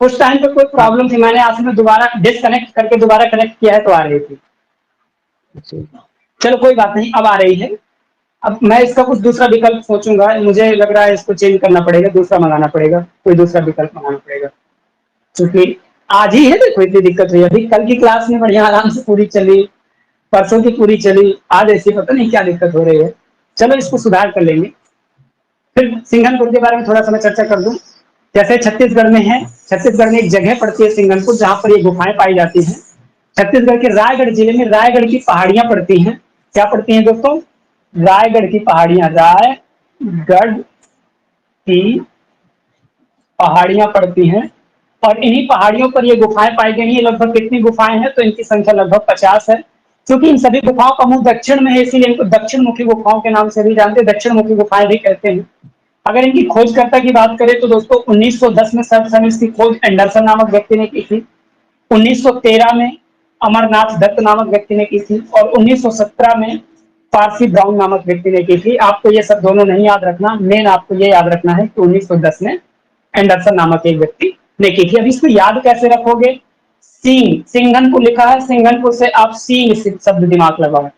उस टाइम पे कोई हाँ प्रॉब्लम थी, मैंने आज में दोबारा डिसकनेक्ट करके दोबारा कनेक्ट किया है तो आ रही थी। जी। चलो कोई बात नहीं, अब आ रही है। अब मैं इसका कुछ दूसरा विकल्प सोचूंगा, मुझे लग रहा है इसको चेंज करना पड़ेगा, दूसरा मंगाना पड़ेगा, कोई दूसरा विकल्प मंगाना पड़ेगा। क्योंकि आज ही है, देखो इतनी दिक्कत हुई, अभी कल की क्लास में बढ़िया आराम से पूरी चली, परसों की पूरी चली, आज ऐसी पता नहीं क्या दिक्कत हो रही है। चलो इसको सुधार कर लेंगे। फिर सिंघनपुर के बारे में थोड़ा सा मैं चर्चा कर दूं। जैसे छत्तीसगढ़ में है, छत्तीसगढ़ में एक जगह पड़ती है सिंघनपुर, जहां पर ये गुफाएं पाई जाती हैं। छत्तीसगढ़ के रायगढ़ जिले में रायगढ़ की पहाड़ियां पड़ती हैं। क्या पड़ती हैं दोस्तों? रायगढ़ की पहाड़ियां, रायगढ़ की पहाड़ियां पड़ती हैं। और इन्हीं पहाड़ियों पर ये गुफाएं पाई गई हैं। लगभग कितनी गुफाएं हैं? तो इनकी संख्या लगभग 50 है। क्योंकि इन सभी गुफाओं का मुंह दक्षिण में है, इसीलिए इनको दक्षिण मुखी गुफाओं के नाम से भी जानते हैं, दक्षिण मुखी गुफाएं भी कहते हैं। अगर इनकी खोजकर्ता की बात करें तो दोस्तों 1910 में सर्वप्रथम इसकी खोज एंडरसन नामक व्यक्ति ने की थी। 1913 में अमरनाथ दत्त नामक व्यक्ति ने की थी, और 1917 में पारसी ब्राउन नामक व्यक्ति ने की थी। आपको ये सब दोनों नहीं याद रखना, मेन आपको ये याद रखना है कि 1910 में एंडरसन नामक एक व्यक्ति ने की थी। अब इसको याद कैसे रखोगे? सींग, सिंघनपुर लिखा है, सिंघनपुर से आप सींग शब्द दिमाग लगाओ।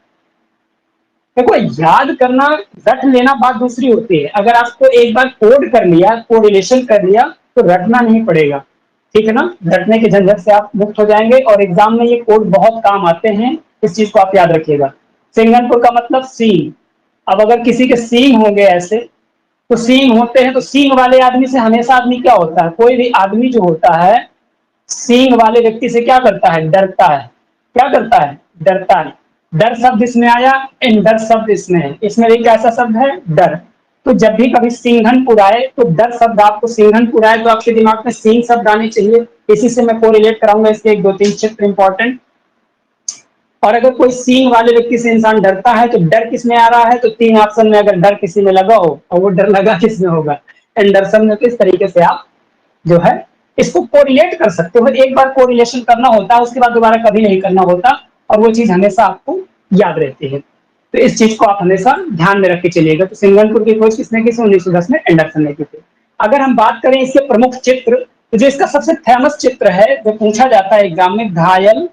देखो याद करना, रट लेना बात दूसरी होती है। अगर आपको एक बार कोड कर लिया, कोरिलेशन कर लिया, तो रटना नहीं पड़ेगा। ठीक है ना? रटने के झंझट से आप मुक्त हो जाएंगे, और एग्जाम में ये कोड बहुत काम आते हैं। इस चीज को आप याद रखिएगा। सिंघनपुर का मतलब सींग। अब अगर किसी के सींग होंगे ऐसे, तो सींग होते हैं, तो सींग वाले आदमी से हमेशा आदमी क्या होता है? कोई भी आदमी जो होता है सींग वाले व्यक्ति से क्या करता है? डरता है। क्या करता है? डरता है। डर शब्द इसमें आया, इन डर शब्द इसमें है। इसमें एक ऐसा शब्द है डर। तो जब भी कभी सिंघनपुर आए, तो डर शब्द आपको, सिंघनपुर आए तो आपके दिमाग में सिंह शब्द आने चाहिए। इसी से मैं कोरिलेट कराऊंगा इसके एक दो तीन चित्र इंपॉर्टेंट। और अगर कोई सींग वाले व्यक्ति से इंसान डरता है, तो डर किस में आ रहा है? तो तीन ऑप्शन में अगर डर किसी में लगा हो, और वो डर लगा किस में होगा? एंडरसन में। किस तरीके से आप जो है इसको कोरिलेट कर सकते हो। एक बार कोरिलेशन करना होता है, उसके बाद दोबारा कभी नहीं करना होता, और वो चीज हमेशा आपको याद रहती है। तो इस चीज को आप हमेशा ध्यान में रख के चलिएगा। तो सिंघनपुर की खोज किसने की? 1910 में एंडरसन ने की थी। अगर हम बात करें इसके प्रमुख चित्र, तो जो इसका सबसे फेमस चित्र है, जो पूछा जाता है एग्जाम में, घायल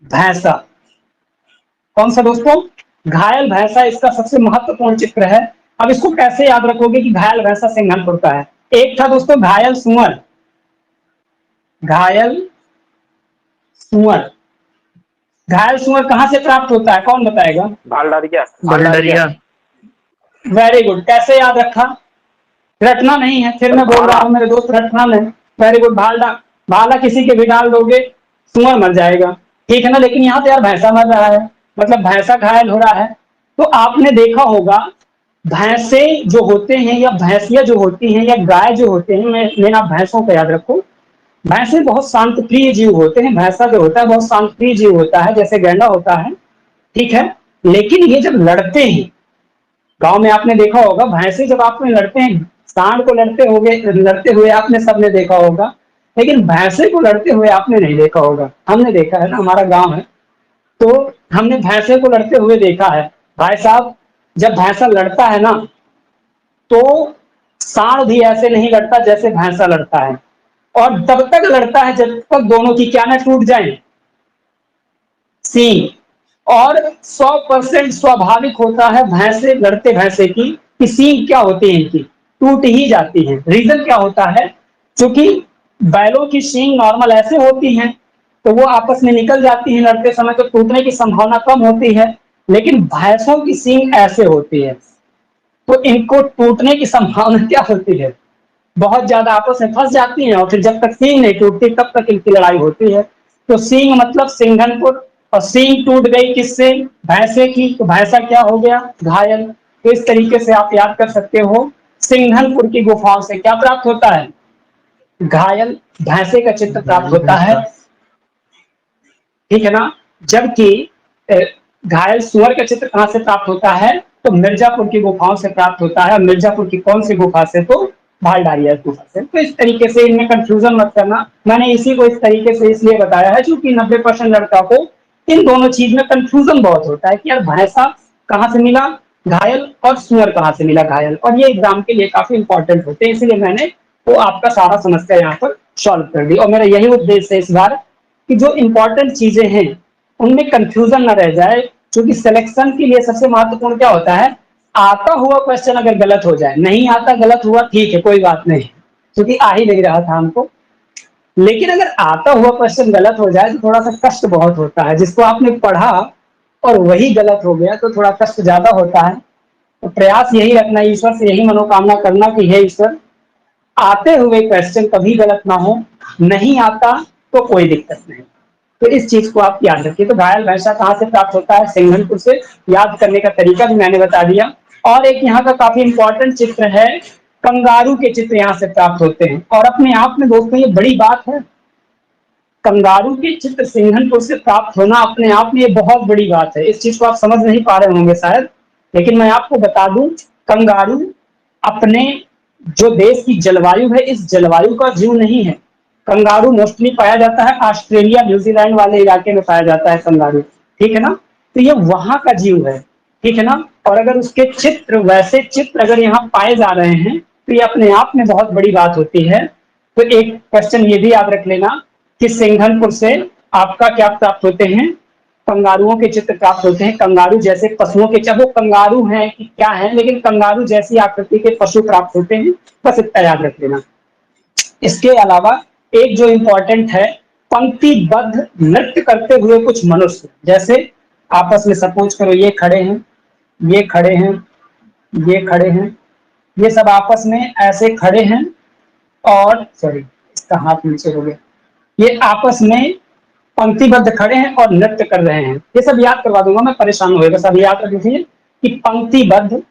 भैंसा। कौन सा दोस्तों? घायल भैंसा इसका सबसे महत्वपूर्ण चित्र है। अब इसको कैसे याद रखोगे कि घायल भैंसा सिंघनपुर का है? एक था दोस्तों घायल सुअर। घायल सुअर, घायल सुअर कहां से प्राप्त होता है? कौन बताएगा? भालडरिया। भंडरिया। Very good. कैसे याद रखा? रटना नहीं है, फिर मैं बोल रहा हूं मेरे दोस्त, रटना नहीं। Very good. भाला, भाला किसी के भी डाल दोगे, सुअर मर जाएगा। ठीक है ना? लेकिन यहाँ तो यार भैंसा मर रहा है, मतलब भैंसा घायल हो रहा है। तो आपने देखा होगा, भैंसे जो होते हैं, या भैंसिया जो होती हैं, या गाय जो होते हैं, मैं आप भैंसों को याद रखो। भैंसे बहुत शांत प्रिय जीव होते हैं। भैंसा जो होता है बहुत शांत प्रिय जीव होता है, जैसे गैंडा होता है। ठीक है? लेकिन ये जब लड़ते हैं, गांव में आपने देखा होगा, भैंसे जब आप में लड़ते हैं, सांड को लड़ते हुए आपने सबने देखा होगा, लेकिन भैंसे को लड़ते हुए आपने नहीं देखा होगा। हमने देखा है ना, हमारा गांव है, तो हमने भैंसे को लड़ते हुए देखा है। भाई साहब, जब भैंसा लड़ता है ना, तो सांड भी ऐसे नहीं लड़ता जैसे भैंसा लड़ता है, और तब तक लड़ता है जब तक दोनों की क्या ना टूट जाए, सींग। और 100% स्वाभाविक होता है भैंसे लड़ते भैंसे की कि सींग क्या होती है, इनकी टूट ही जाती है। रीजन क्या होता है, क्योंकि बैलों की सींग नॉर्मल ऐसे होती हैं, तो वो आपस में निकल जाती है लड़ते समय, तो टूटने की संभावना कम होती है। लेकिन भैंसों की सींग ऐसे होती है, तो इनको टूटने की संभावना क्या होती है, बहुत ज्यादा, आपस में फंस जाती हैं, और फिर जब तक सींग नहीं टूटती तब तक इनकी लड़ाई होती है। तो सींग मतलब सिंघनपुर, और सींग टूट गई किससे, भैंसे की, तो भैंसा क्या हो गया, घायल। तो इस तरीके से आप याद कर सकते हो, सिंघनपुर की गुफाओं से क्या प्राप्त होता है, घायल भैंसे का चित्र प्राप्त होता है, ठीक है ना। जबकि घायल सुअर का चित्र कहां से प्राप्त होता है, तो मिर्जापुर की गुफाओं से प्राप्त होता है। मिर्जापुर की कौन सी गुफा से, तो भालडारिया गुफा से। तो इस तरीके से इनमें कंफ्यूजन मत करना, मैंने इसी को इस तरीके से इसलिए बताया है क्योंकि 90% लड़का को इन दोनों चीज में कंफ्यूजन बहुत होता है कि यार भैंसा कहाँ से मिला घायल, और सुअर कहाँ से मिला घायल, और ये एग्जाम के लिए काफी इंपॉर्टेंट होते हैं, इसलिए मैंने वो आपका सारा समस्या यहाँ पर सॉल्व कर दी। और मेरा यही उद्देश्य है इस बार कि जो इंपॉर्टेंट चीजें हैं उनमें कंफ्यूजन ना रह जाए, क्योंकि सिलेक्शन के लिए सबसे महत्वपूर्ण क्या होता है, आता हुआ क्वेश्चन अगर गलत हो जाए, नहीं आता गलत हुआ ठीक है कोई बात नहीं, क्योंकि आ ही नहीं रहा था हमको, लेकिन अगर आता हुआ क्वेश्चन गलत हो जाए तो थोड़ा सा कष्ट बहुत होता है। जिसको आपने पढ़ा और वही गलत हो गया तो थोड़ा कष्ट ज्यादा होता है। तो प्रयास यही रखना, ईश्वर से यही मनोकामना करना कि हे ईश्वर, आते हुए क्वेश्चन कभी गलत ना हो, नहीं आता तो कोई दिक्कत नहीं। तो इस चीज को आप याद रखिए। तो घायल भैंसा कहाँ से प्राप्त होता है, सिंघनपुर से। याद करने का तरीका भी मैंने बता दिया। और एक यहाँ का काफी इंपॉर्टेंट चित्र है, कंगारू के चित्र यहाँ से प्राप्त होते हैं, और अपने आप में दोस्तों ये बड़ी बात है, कंगारू के चित्र सिंघनपुर से प्राप्त होना अपने आप में ये बहुत बड़ी बात है। इस चीज को आप समझ नहीं पा रहे होंगे शायद, लेकिन मैं आपको बता दूं, कंगारू अपने जो देश की जलवायु है, इस जलवायु का जीव नहीं है। कंगारू मोस्टली पाया जाता है ऑस्ट्रेलिया न्यूजीलैंड वाले इलाके में पाया जाता है कंगारू, ठीक है ना। तो ये वहां का जीव है, ठीक है ना। और अगर उसके चित्र, वैसे चित्र अगर यहाँ पाए जा रहे हैं तो ये अपने आप में बहुत बड़ी बात होती है। तो एक क्वेश्चन ये भी याद रख लेना कि सिंघनपुर से आपका क्या प्राप्त होते हैं, कंगारुओं के चित्र प्राप्त होते हैं। कंगारू जैसे पशुओं के, चाहे वो कंगारू हैं कि क्या है, लेकिन कंगारू जैसी आकृति के पशु प्राप्त होते हैं, बस इतना याद रख लेना। इसके अलावा एक जो इंपॉर्टेंट है, पंक्तिबद्ध नृत्य करते हुए कुछ मनुष्य, जैसे आपस में सपोज करो ये खड़े हैं, ये खड़े हैं, ये खड़े हैं, ये सब आपस में ऐसे खड़े हैं, और सॉरी इसका हाथ नीचे हो गया, ये आपस में पंक्तिबद्ध खड़े हैं और नृत्य कर रहे हैं। ये सब याद करवा दूंगा मैं, परेशान होएगा, सब याद रख लीजिए कि पंक्तिबद्ध,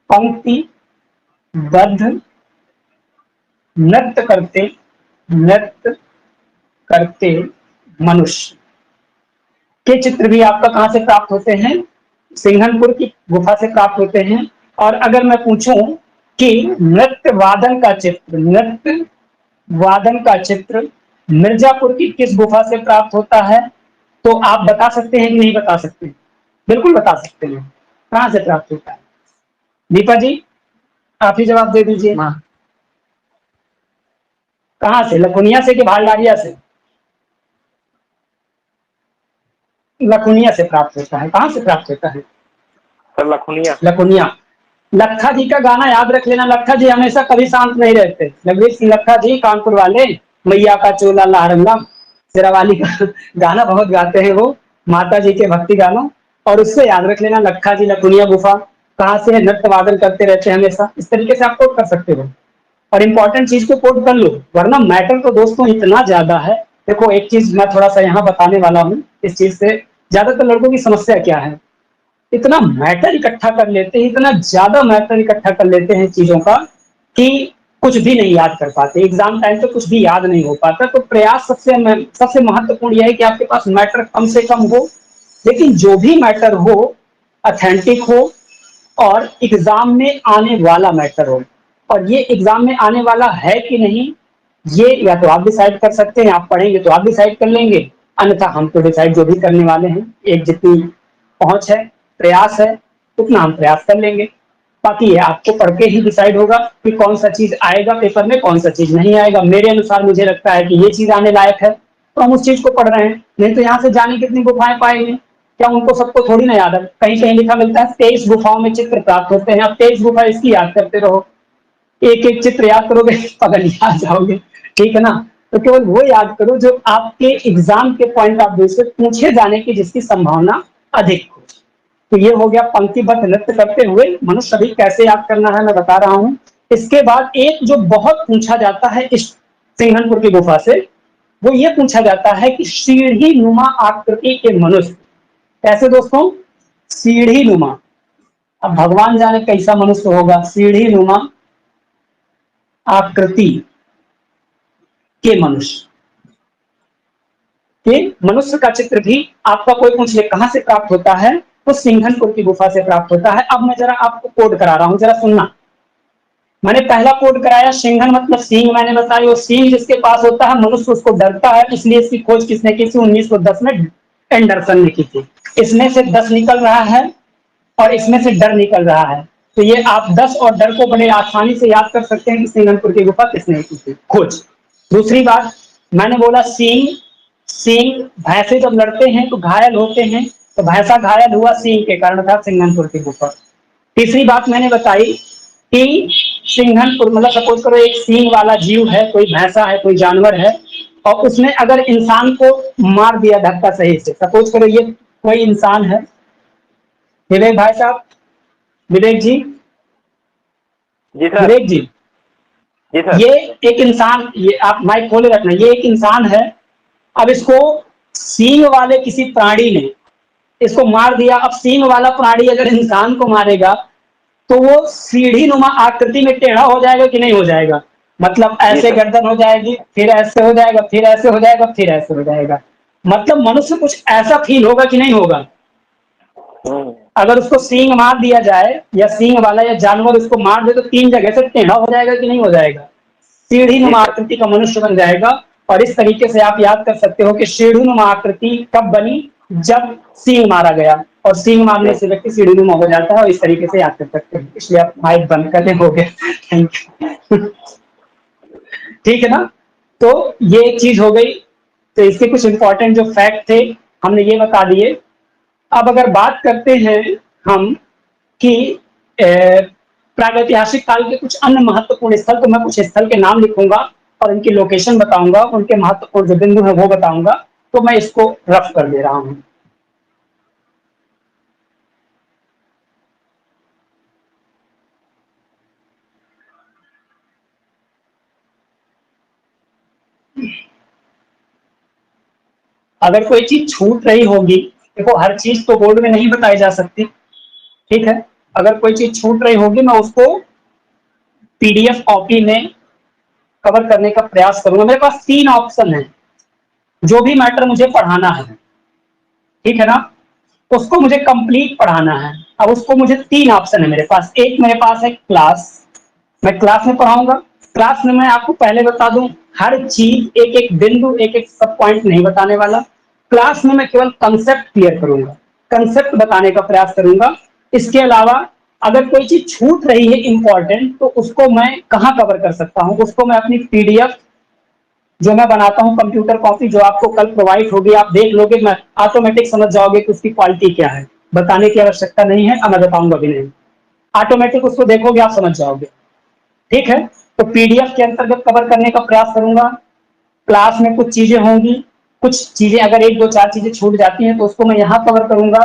पंक्तिबद्ध नृत्य करते मनुष्य के चित्र भी आपका कहां से प्राप्त होते हैं, सिंघनपुर की गुफा से प्राप्त होते हैं। और अगर मैं पूछूं कि नृत्य वादन का चित्र मिर्जापुर की किस गुफा से प्राप्त होता है, तो आप बता सकते हैं कि नहीं बता सकते, बिल्कुल बता सकते हैं, कहां से प्राप्त होता है। दीपा जी आप ही जवाब दे दीजिए, कहां से, लखुनिया से कि भालडारिया से, लखुनिया से प्राप्त होता है। कहां से प्राप्त होता है सर, लखुनिया। लखुनिया। लखा जी का गाना याद रख लेना, लखा जी हमेशा कभी शांत नहीं रहते, लखवीर सिंह लखा जी कानपुर वाले, मैया का चोला लहरंगा शेरावाली का गाना बहुत गाते हैं वो, माता जी के भक्ति गानों। और उससे याद रख लेना, लखा जी लखुनिया गुफा कहाँ से है, नृत्य वादन करते रहते हैं हमेशा। इस तरीके से आप कोट कर सकते हो, और इंपॉर्टेंट चीज को कोट कर लो, वरना मैटर तो दोस्तों इतना ज्यादा है। देखो एक चीज मैं थोड़ा सा यहाँ बताने वाला हूँ, इस चीज से ज्यादातर लड़कों की समस्या क्या है, इतना मैटर इकट्ठा कर लेते हैं, इतना ज्यादा मैटर इकट्ठा कर लेते हैं चीजों का कि कुछ भी नहीं याद कर पाते, एग्जाम टाइम पे कुछ भी याद नहीं हो पाता। तो प्रयास सबसे महत्वपूर्ण यह है कि आपके पास मैटर कम से कम हो, लेकिन जो भी मैटर हो ऑथेंटिक हो और एग्जाम में आने वाला मैटर हो। और ये एग्जाम में आने वाला है कि नहीं, ये या तो आप डिसाइड कर सकते हैं, आप पढ़ेंगे तो आप डिसाइड कर लेंगे, अन्यथा हम तो डिसाइड जो भी करने वाले हैं। एक जितनी पहुंच है, प्रयास है, उतना हम प्रयास कर लेंगे। बाकी ये आपको पढ़ के ही डिसाइड होगा कि कौन सा चीज आएगा पेपर में, कौन सा चीज नहीं आएगा। मेरे अनुसार मुझे लगता है कि ये चीज आने लायक है तो हम उस चीज को पढ़ रहे हैं, नहीं तो यहाँ से जाने कितनी गुफाएं पाएंगे, क्या उनको सबको थोड़ी ना याद है। कहीं कहीं लिखा मिलता है 23 गुफाओं में चित्र प्राप्त होते हैं। अब 23 गुफा इसकी याद करते रहो, एक एक चित्र याद करोगे पगलिया जाओगे, ठीक है ना। तो केवल वो याद करो जो आपके एग्जाम के पॉइंट ऑफ व्यू से पूछे जाने की जिसकी संभावना अधिक हो। तो ये हो गया पंक्तिबद्ध नृत्य करते हुए मनुष्य अभी कैसे याद करना है मैं बता रहा हूं। इसके बाद एक जो बहुत पूछा जाता है इस सिंघनपुर की गुफा से, वो ये पूछा जाता है कि सीढ़ी नुमा आकृति के मनुष्य कैसे दोस्तों, सीढ़ी नुमा। अब भगवान जाने कैसा मनुष्य होगा, सीढ़ी नुमा आकृति के मनुष्य। कि मनुष्य का चित्र भी आपका कोई पूछ ले कहां से प्राप्त होता है, तो सिंघनपुर की गुफा से प्राप्त होता है। अब मैं जरा आपको कोड करा रहा हूं, जरा सुनना। मैंने पहला कोड कराया, सिंघन मतलब सींग, मैंने बताया वो सींग जिसके पास होता है मनुष्य उसको डरता है, इसलिए इसकी खोज किसने की थी, 1910 में एंडरसन ने की थी। इसमें से 10 निकल रहा है और इसमें से डर निकल रहा है, तो ये आप 10 और डर को बड़े आसानी से याद कर सकते हैं कि सिंघनपुर की गुफा किसने की थी खोज। दूसरी बात मैंने बोला सींग, सींग भैंसे जब लड़ते हैं तो घायल होते हैं, तो भैंसा घायल हुआ सींग के कारण था सिंघनपुर की गुफा। तीसरी बात मैंने बताई कि सिंघनपुर मतलब सपोज करो एक सींग वाला जीव है, कोई भैंसा है, कोई जानवर है, और उसने अगर इंसान को मार दिया धक्का सही से, सपोज करो ये कोई इंसान है, विवेक भाई साहब, विवेक जी, जी सर। विवेक जी, जी सर। ये एक इंसान, ये आप माइक खोले रखना, ये एक इंसान है। अब इसको सींग वाले किसी प्राणी ने इसको मार दिया। अब सींग वाला प्राणी अगर इंसान को मारेगा तो वो सीढ़ी नुमा आकृति में टेढ़ा हो जाएगा कि नहीं हो जाएगा, मतलब ऐसे गर्दन हो जाएगी, फिर ऐसे हो जाएगा, फिर ऐसे हो जाएगा, फिर ऐसे हो जाएगा, मतलब मनुष्य कुछ ऐसा फील होगा कि नहीं होगा। अगर उसको सींग मार दिया जाए या सींग वाला या जानवर उसको मार दे तो 3 जगह से टेढ़ा हो जाएगा कि नहीं हो जाएगा, सीढ़ी नुमा आकृति का मनुष्य बन जाएगा। और इस तरीके से आप याद कर सकते हो कि सीढ़ी नुमा आकृति कब बनी, जब सींग मारा गया, और सींग मारने से व्यक्ति सीढ़ी नुमा हो जाता है, और इस तरीके से याद कर सकते हैं। इसलिए आप माइक बंद करने हो गए, थैंक यू। ठीक है ना, तो ये एक चीज हो गई। तो इसके कुछ इंपॉर्टेंट जो फैक्ट थे हमने ये बता दिए। अब अगर बात करते हैं हम कि प्रागैतिहासिक काल के कुछ अन्य महत्वपूर्ण स्थल, तो मैं कुछ स्थल के नाम लिखूंगा और उनकी लोकेशन बताऊंगा, उनके महत्वपूर्ण जो बिंदु है वो बताऊंगा। तो मैं इसको रफ कर दे रहा हूं। अगर कोई चीज छूट रही होगी, देखो हर चीज तो बोर्ड में नहीं बताई जा सकती, ठीक है। अगर कोई चीज छूट रही होगी मैं उसको पीडीएफ कॉपी में कवर करने का प्रयास करूंगा। मेरे पास 3 ऑप्शन है, जो भी मैटर मुझे पढ़ाना है, ठीक है ना, उसको मुझे कंप्लीट पढ़ाना है। अब उसको मुझे 3 ऑप्शन है मेरे पास। एक मेरे पास है क्लास, मैं क्लास में पढ़ाऊंगा। क्लास में मैं आपको पहले बता दूं, हर चीज एक एक बिंदु एक एक सब पॉइंट नहीं बताने वाला। क्लास में मैं केवल कंसेप्ट क्लियर करूंगा, कंसेप्ट बताने का प्रयास करूंगा। इसके अलावा अगर कोई चीज छूट रही है इंपॉर्टेंट, तो उसको मैं कहाँ कवर कर सकता हूँ, उसको मैं अपनी पीडीएफ जो मैं बनाता हूँ, कंप्यूटर कॉपी जो आपको कल प्रोवाइड होगी, आप देख लोगे, मैं ऑटोमेटिक समझ जाओगे कि उसकी क्वालिटी क्या है, बताने की आवश्यकता नहीं है, अब मैं बताऊंगा भी नहीं, ऑटोमेटिक उसको देखोगे आप समझ जाओगे, ठीक है। तो पीडीएफ के अंतर्गत कवर करने का प्रयास करूंगा। क्लास में कुछ चीजें होंगी, कुछ चीजें अगर 1 2 4 चीजें छूट जाती हैं तो उसको मैं यहाँ कवर करूंगा।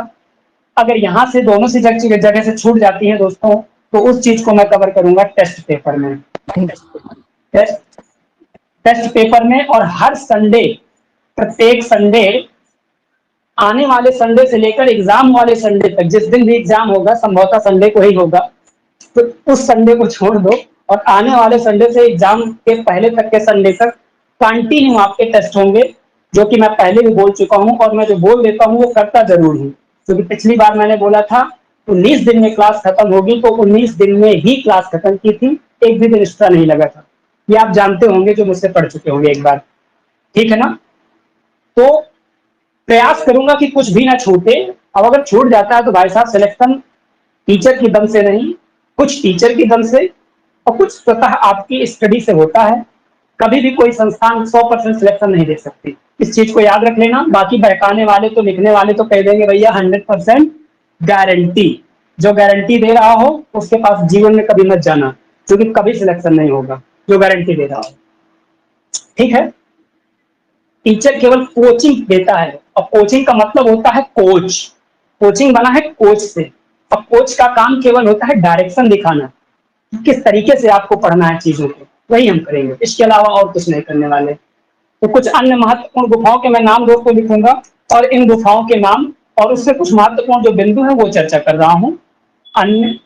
अगर यहाँ से दोनों से जगह से छूट जाती है दोस्तों, तो उस चीज को मैं कवर करूंगा टेस्ट पेपर में, टेस्ट पेपर में। और हर संडे, प्रत्येक संडे, आने वाले संडे से लेकर एग्जाम वाले संडे तक, जिस दिन भी एग्जाम होगा संभवतः संडे को ही होगा, तो उस संडे को छोड़ दो और आने वाले संडे से एग्जाम के पहले तक के संडे तक कंटिन्यू आपके टेस्ट होंगे, जो कि मैं पहले भी बोल चुका हूं, और मैं जो बोल देता हूं वो करता जरूर हूं। क्योंकि पिछली बार मैंने बोला था 19 दिन में क्लास खत्म होगी, तो 19 दिन में ही क्लास खत्म की थी, एक भी दिन एक्स्ट्रा नहीं लगा था। ये आप जानते होंगे जो मुझसे पढ़ चुके होंगे एक बार, ठीक है ना। तो प्रयास करूंगा कि कुछ भी ना छूटे। अब अगर छूट जाता है तो भाई साहब सिलेक्शन टीचर की दम से नहीं, कुछ टीचर की दम से और कुछ स्वतः आपकी स्टडी से होता है। कभी भी कोई संस्थान 100% सिलेक्शन नहीं दे सकती, इस चीज को याद रख लेना। बाकी बहकाने वाले तो लिखने वाले तो कह देंगे भैया 100% गारंटी। जो गारंटी दे रहा हो उसके पास जीवन में कभी मत जाना, क्योंकि कभी सिलेक्शन नहीं होगा जो गारंटी दे रहा हो। ठीक है, टीचर केवल कोचिंग देता है, और कोचिंग का मतलब होता है कोच। कोचिंग बना है कोच से, और कोच का काम केवल होता है डायरेक्शन दिखाना, किस तरीके से आपको पढ़ना है चीजों को, वही हम करेंगे, इसके अलावा और कुछ नहीं करने वाले। तो कुछ अन्य महत्वपूर्ण गुफाओं के मैं नाम दोस्तों लिखूंगा, और इन गुफाओं के नाम और उससे कुछ महत्वपूर्ण जो बिंदु है वो चर्चा कर रहा हूं। अन्य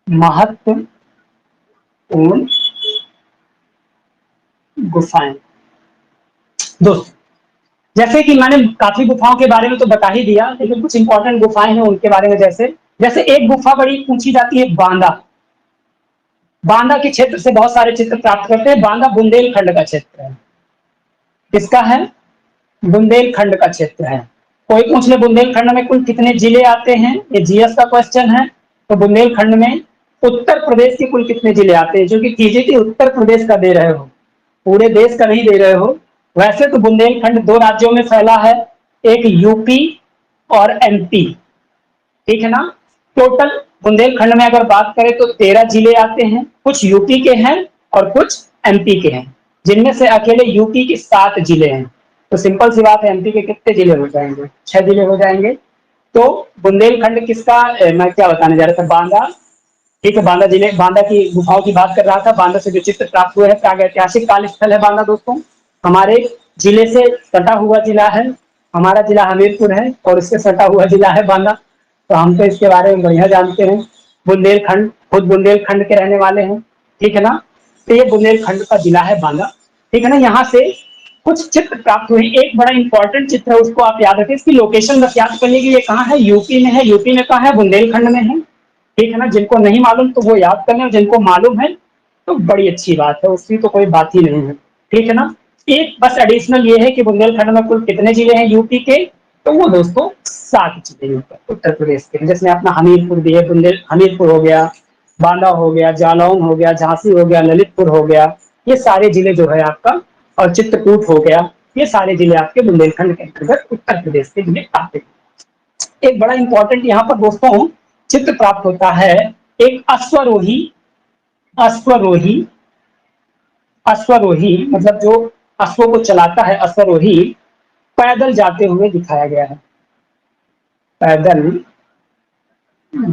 महत्वपूर्ण गुफाएं दोस्तों, जैसे कि मैंने काफी गुफाओं के बारे में तो बता ही दिया, लेकिन कुछ इंपॉर्टेंट गुफाएं हैं उनके बारे में। जैसे एक गुफा बड़ी पूछी जाती है बांदा। बांदा के क्षेत्र से बहुत सारे चित्र प्राप्त करते हैं। बांदा बुंदेलखंड का क्षेत्र है। किसका है? बुंदेलखंड का क्षेत्र है। कोई पूछ ले बुंदेलखंड में कुल कितने जिले आते हैं, ये जीएस का क्वेश्चन है। तो बुंदेलखंड में उत्तर प्रदेश के कुल कितने जिले आते हैं, जो कि टीजीटी उत्तर प्रदेश का दे रहे हो, पूरे देश का नहीं दे रहे हो। वैसे तो बुंदेलखंड 2 राज्यों में फैला है, एक यूपी और एमपी। ठीक है ना। टोटल बुंदेलखंड में अगर बात करें तो 13 जिले आते हैं, कुछ यूपी के हैं और कुछ एमपी के हैं, जिनमें से अकेले यूपी के 7 जिले हैं। तो सिंपल सी बात है, एमपी के कितने जिले हो जाएंगे? 6 जिले हो जाएंगे। तो बुंदेलखंड किसका, मैं क्या बताने जा रहा था, बांदा। ठीक है, बांदा जिले, बांदा की गुफाओं की बात कर रहा था। बांदा से जो चित्र प्राप्त हुए हैं, प्रागैतिहासिक काल स्थल है बांदा दोस्तों। हमारे जिले से सटा हुआ जिला है, हमारा जिला हमीरपुर है और इससे सटा हुआ जिला है बांदा। तो हम तो इसके बारे में बढ़िया जानते हैं। बुंदेलखंड, खुद बुंदेलखंड के रहने वाले हैं। ठीक है ना। तो ये बुंदेलखंड का जिला है बांदा। ठीक है ना। यहाँ से कुछ चित्र प्राप्त हुए। एक बड़ा इंपॉर्टेंट चित्र है, उसको आप याद रखें। इसकी लोकेशन बस याद करने की, ये कहाँ है? यूपी में है। यूपी में कहाँ है? बुंदेलखंड में है। ठीक है ना। जिनको नहीं मालूम तो वो याद करने, और जिनको मालूम है तो बड़ी अच्छी बात है, उसकी तो कोई बात ही नहीं है। ठीक है ना। एक बस एडिशनल ये है कि बुंदेलखंड में कुल कितने जिले हैं यूपी के, तो वो दोस्तों 7 जिले उत्तर प्रदेश के, जिसमें अपना हमीरपुर भी है। हमीरपुर हो गया, बांदा हो गया, जालौन हो गया, झांसी हो गया, ललितपुर हो गया, ये सारे जिले जो है आपका, और चित्रकूट हो गया, ये सारे जिले आपके बुंदेलखंड के अंतर्गत उत्तर प्रदेश के जिले आते हैं। एक बड़ा इंपॉर्टेंट यहाँ पर दोस्तों चित्र प्राप्त होता है, एक अश्वरोही। अश्वरोही, अश्वरोही मतलब जो अश्वों को चलाता है, अश्वरोही पैदल जाते हुए दिखाया गया है। पैदल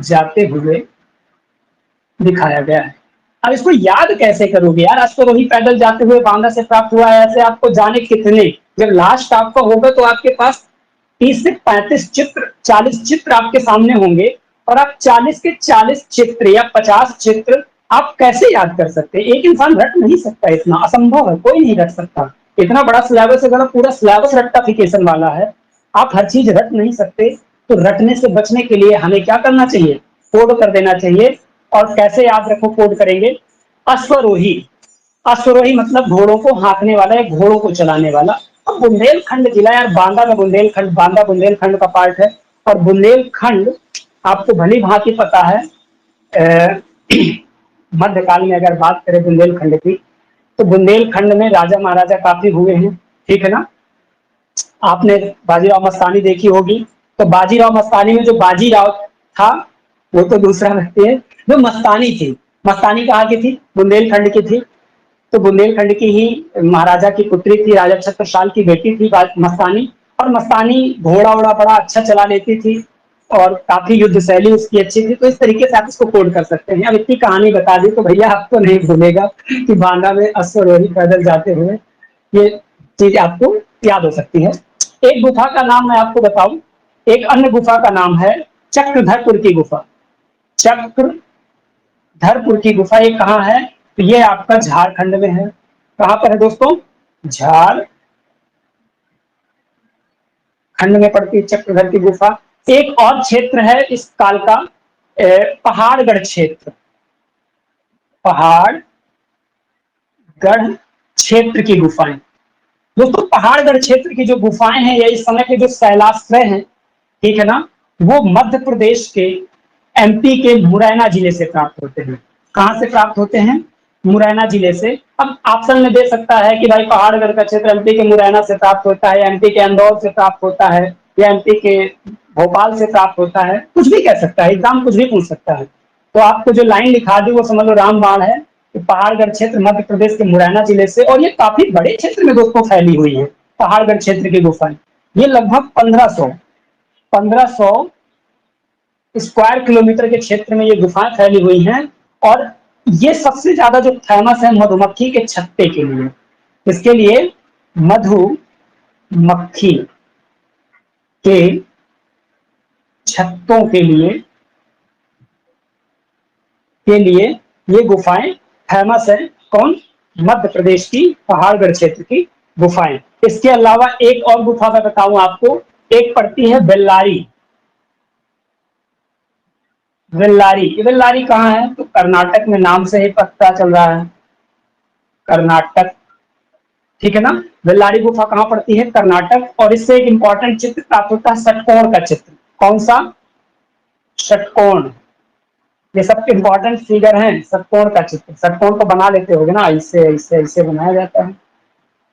जाते हुए दिखाया गया है। अब इसको याद कैसे करोगे यार? अश्वरोही पैदल जाते हुए बांदा से प्राप्त हुआ है, ऐसे आपको जाने कितने? जब लास्ट आपका होगा तो आपके पास 30 से 35 चित्र, 40 चित्र आपके सामने होंगे, और आप 40 के 40 चित्र या 50 चित्र आप कैसे याद कर सकते हैं? एक इंसान रट नहीं सकता, इतना असंभव है, कोई नहीं रट सकता। इतना बड़ा सिलेबस, अगर पूरा सिलेबस रट्टाफिकेशन वाला है, आप हर चीज रट नहीं सकते। तो रटने से बचने के लिए हमें क्या करना चाहिए? कोड कर देना चाहिए। और कैसे याद रखो, कोड करेंगे। अश्वरोही, अश्वरोही मतलब घोड़ों को हाँकने वाला या घोड़ों को चलाने वाला। अब बुंदेलखंड जिला यार, बांदा में बुंदेलखंड, बांदा बुंदेलखंड का पार्ट है। और बुंदेलखंड आपको भली भांति पता है, मध्यकाल में अगर बात करें बुंदेलखंड की, तो बुंदेलखंड में राजा महाराजा काफी हुए हैं। ठीक है ना। आपने बाजीराव मस्तानी देखी होगी। तो बाजीराव मस्तानी में जो बाजीराव था वो तो दूसरा व्यक्ति है। जो मस्तानी थी, मस्तानी कहाँ की थी? बुंदेलखंड की थी। तो बुंदेलखंड की ही महाराजा की पुत्री थी, राजा छत्रसाल की बेटी थी मस्तानी। और मस्तानी घोड़ा वोड़ा बड़ा अच्छा चला लेती थी, और काफी युद्ध शैली उसकी अच्छी थी। तो इस तरीके से आप इसको कोड कर सकते हैं। अब इतनी कहानी बता दी तो भैया आपको नहीं भूलेगा कि बांदा में अश्वरोही पैदल जाते हुए, ये चीज आपको याद हो सकती है। एक गुफा का नाम मैं आपको बताऊं, एक अन्य गुफा का नाम है चक्रधरपुर की गुफा। चक्रधरपुर की गुफा ये कहाँ है? तो ये आपका झारखंड में है। कहां पर है दोस्तों? झारखंड में पड़ती है चक्रधर की गुफा। एक और क्षेत्र है इस काल का, पहाड़गढ़ क्षेत्र। पहाड़गढ़ क्षेत्र की गुफाएं दोस्तों, पहाड़गढ़ क्षेत्र की जो गुफाएं हैं, ये इस समय के जो शैलाश्रय हैं, ठीक है ना, वो मध्य प्रदेश के एमपी के मुरैना जिले से प्राप्त होते हैं। कहां से प्राप्त होते हैं? मुरैना जिले से। अब ऑप्शन में दे सकता है कि भाई पहाड़गढ़ का क्षेत्र एमपी के मुरैना से प्राप्त होता है, एमपी के इंदौर से प्राप्त होता है, या एमपी के भोपाल से प्राप्त होता है, कुछ भी कह सकता है, एग्जाम कुछ भी पूछ सकता है। तो आपको जो लाइन लिखा दी वो समझ लो रामबाण है कि पहाड़गढ़ क्षेत्र मध्य प्रदेश के मुरैना जिले से, और ये काफी बड़े क्षेत्र में दोस्तों फैली हुई है पहाड़गढ़ क्षेत्र की गुफाएं। ये लगभग 1500 स्क्वायर किलोमीटर के क्षेत्र में ये गुफाएं फैली हुई हैं। और ये सबसे ज्यादा जो फेमस है मधुमक्खी के छत्ते के लिए। इसके लिए? मधुमक्खी के छत्तों के लिए ये गुफाएं फेमस है। कौन? मध्य प्रदेश की पहाड़गढ़ क्षेत्र की गुफाएं। इसके अलावा एक और गुफा मैं बताऊं आपको, एक पड़ती है बेल्लारी। बेल्लारी कहाँ है? तो कर्नाटक में, नाम से ही पता चल रहा है, कर्नाटक। ठीक है ना? बेल्लारी गुफा कहाँ पड़ती है? कर्नाटक। और इससे एक इंपॉर्टेंट चित्र प्राप्त होता है, षटकोण का चित्र। कौन सा? षटकोण। ये सब इंपॉर्टेंट फिगर हैं। षटकोण का चित्र, षटकोण को बना लेते होगे ना, ऐसे ऐसे ऐसे बनाया जाता है।